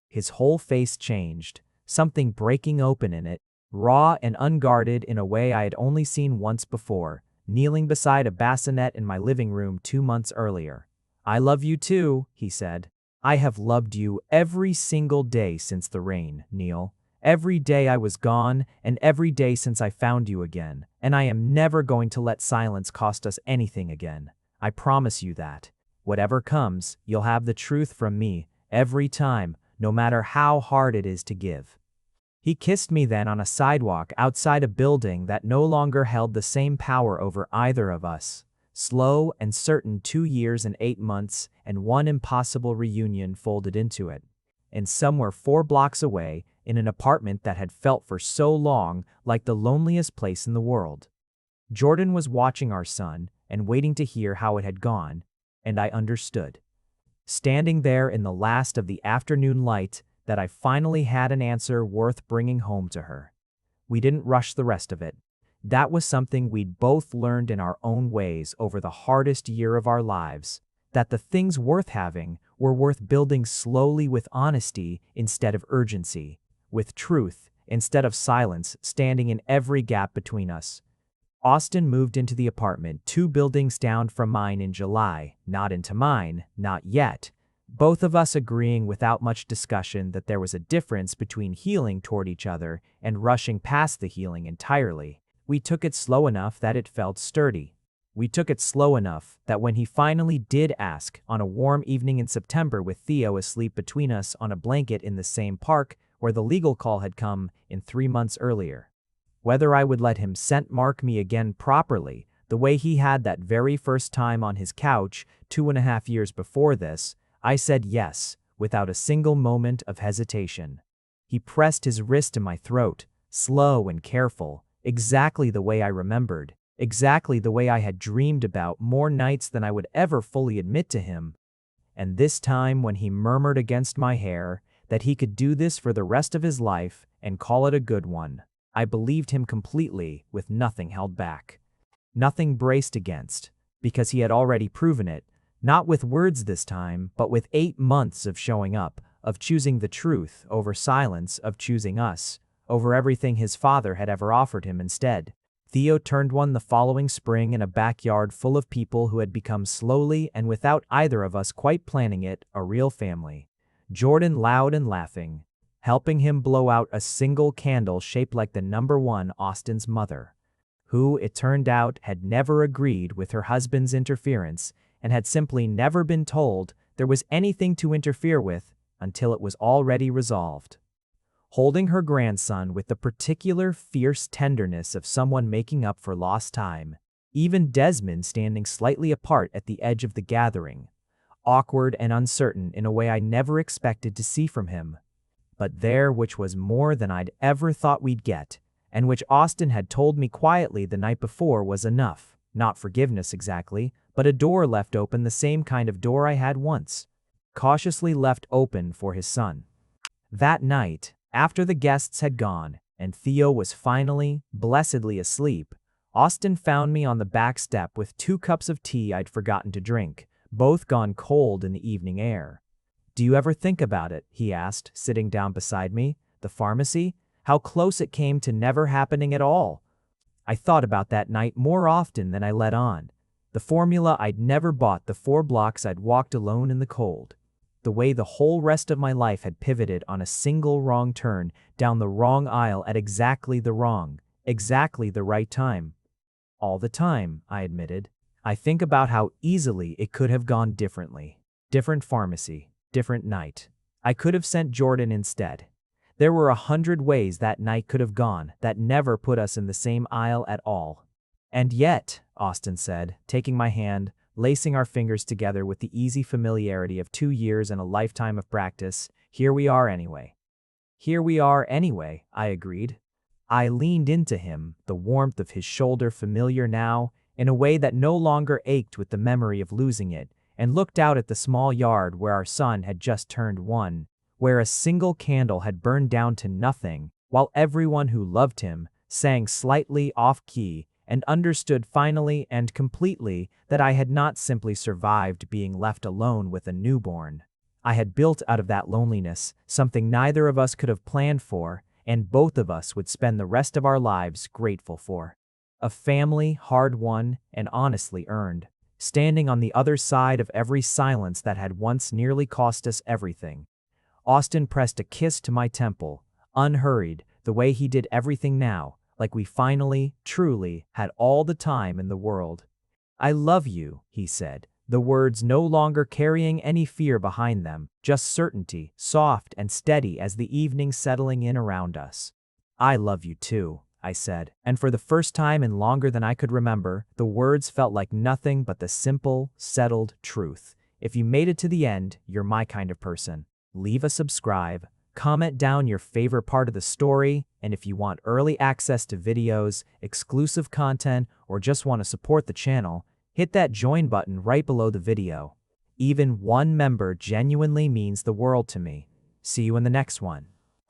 His whole face changed, something breaking open in it, raw and unguarded in a way I had only seen once before, kneeling beside a bassinet in my living room 2 months earlier. "I love you too," he said. "I have loved you every single day since the rain, Neil. Every day I was gone, and every day since I found you again, and I am never going to let silence cost us anything again. I promise you that. Whatever comes, you'll have the truth from me, every time, no matter how hard it is to give." He kissed me then on a sidewalk outside a building that no longer held the same power over either of us. Slow and certain 2 years and 8 months, and one impossible reunion folded into it. And somewhere 4 blocks away, in an apartment that had felt for so long like the loneliest place in the world. Jordan was watching our son and waiting to hear how it had gone, and I understood. Standing there in the last of the afternoon light, that I finally had an answer worth bringing home to her. We didn't rush the rest of it. That was something we'd both learned in our own ways over the hardest year of our lives, that the things worth having were worth building slowly with honesty instead of urgency, with truth instead of silence standing in every gap between us. Austin moved into the apartment 2 buildings down from mine in July, not into mine, not yet. Both of us agreeing without much discussion that there was a difference between healing toward each other and rushing past the healing entirely. We took it slow enough that it felt sturdy. We took it slow enough that when he finally did ask, on a warm evening in September with Theo asleep between us on a blanket in the same park where the legal call had come in 3 months earlier, whether I would let him scent mark me again properly, the way he had that very first time on his couch 2.5 years before this, I said yes, without a single moment of hesitation. He pressed his wrist to my throat, slow and careful, exactly the way I remembered, exactly the way I had dreamed about more nights than I would ever fully admit to him. And this time when he murmured against my hair that he could do this for the rest of his life and call it a good one, I believed him completely, with nothing held back. Nothing braced against, because he had already proven it, not with words this time, but with 8 months of showing up, of choosing the truth over silence, of choosing us over everything his father had ever offered him instead. Theo turned one the following spring in a backyard full of people who had become slowly and without either of us quite planning it, a real family. Jordan loud and laughing, helping him blow out a single candle shaped like the number 1, Austin's mother, who, it turned out, had never agreed with her husband's interference and had simply never been told there was anything to interfere with until it was already resolved. Holding her grandson with the particular fierce tenderness of someone making up for lost time, even Desmond standing slightly apart at the edge of the gathering, awkward and uncertain in a way I never expected to see from him. But there, which was more than I'd ever thought we'd get, and which Austin had told me quietly the night before was enough, not forgiveness exactly, but a door left open, the same kind of door I had once, cautiously left open for his son. That night, after the guests had gone, and Theo was finally, blessedly asleep, Austin found me on the back step with 2 cups of tea I'd forgotten to drink, both gone cold in the evening air. "Do you ever think about it?" he asked, sitting down beside me. "The pharmacy? How close it came to never happening at all." I thought about that night more often than I let on. The formula I'd never bought, the 4 blocks I'd walked alone in the cold. The way the whole rest of my life had pivoted on a single wrong turn down the wrong aisle at exactly the right time. All the time, I admitted. I think about how easily it could have gone differently. Different pharmacy, different night. I could have sent Jordan instead. There were 100 ways that night could have gone that never put us in the same aisle at all. "And yet," Austin said, taking my hand, lacing our fingers together with the easy familiarity of 2 years and a lifetime of practice, "here we are anyway." "Here we are anyway," I agreed. I leaned into him, the warmth of his shoulder familiar now, in a way that no longer ached with the memory of losing it, and looked out at the small yard where our son had just turned 1, where a single candle had burned down to nothing, while everyone who loved him sang slightly off-key and understood finally and completely that I had not simply survived being left alone with a newborn. I had built out of that loneliness something neither of us could have planned for, and both of us would spend the rest of our lives grateful for. A family hard-won and honestly earned, standing on the other side of every silence that had once nearly cost us everything. Austin pressed a kiss to my temple, unhurried, the way he did everything now, like we finally, truly, had all the time in the world. "I love you," he said, the words no longer carrying any fear behind them, just certainty, soft and steady as the evening settling in around us. "I love you too," I said, and for the first time in longer than I could remember, the words felt like nothing but the simple, settled truth. If you made it to the end, you're my kind of person. Leave a subscribe, comment down your favorite part of the story, and if you want early access to videos, exclusive content, or just want to support the channel, hit that join button right below the video. Even 1 member genuinely means the world to me. See you in the next one.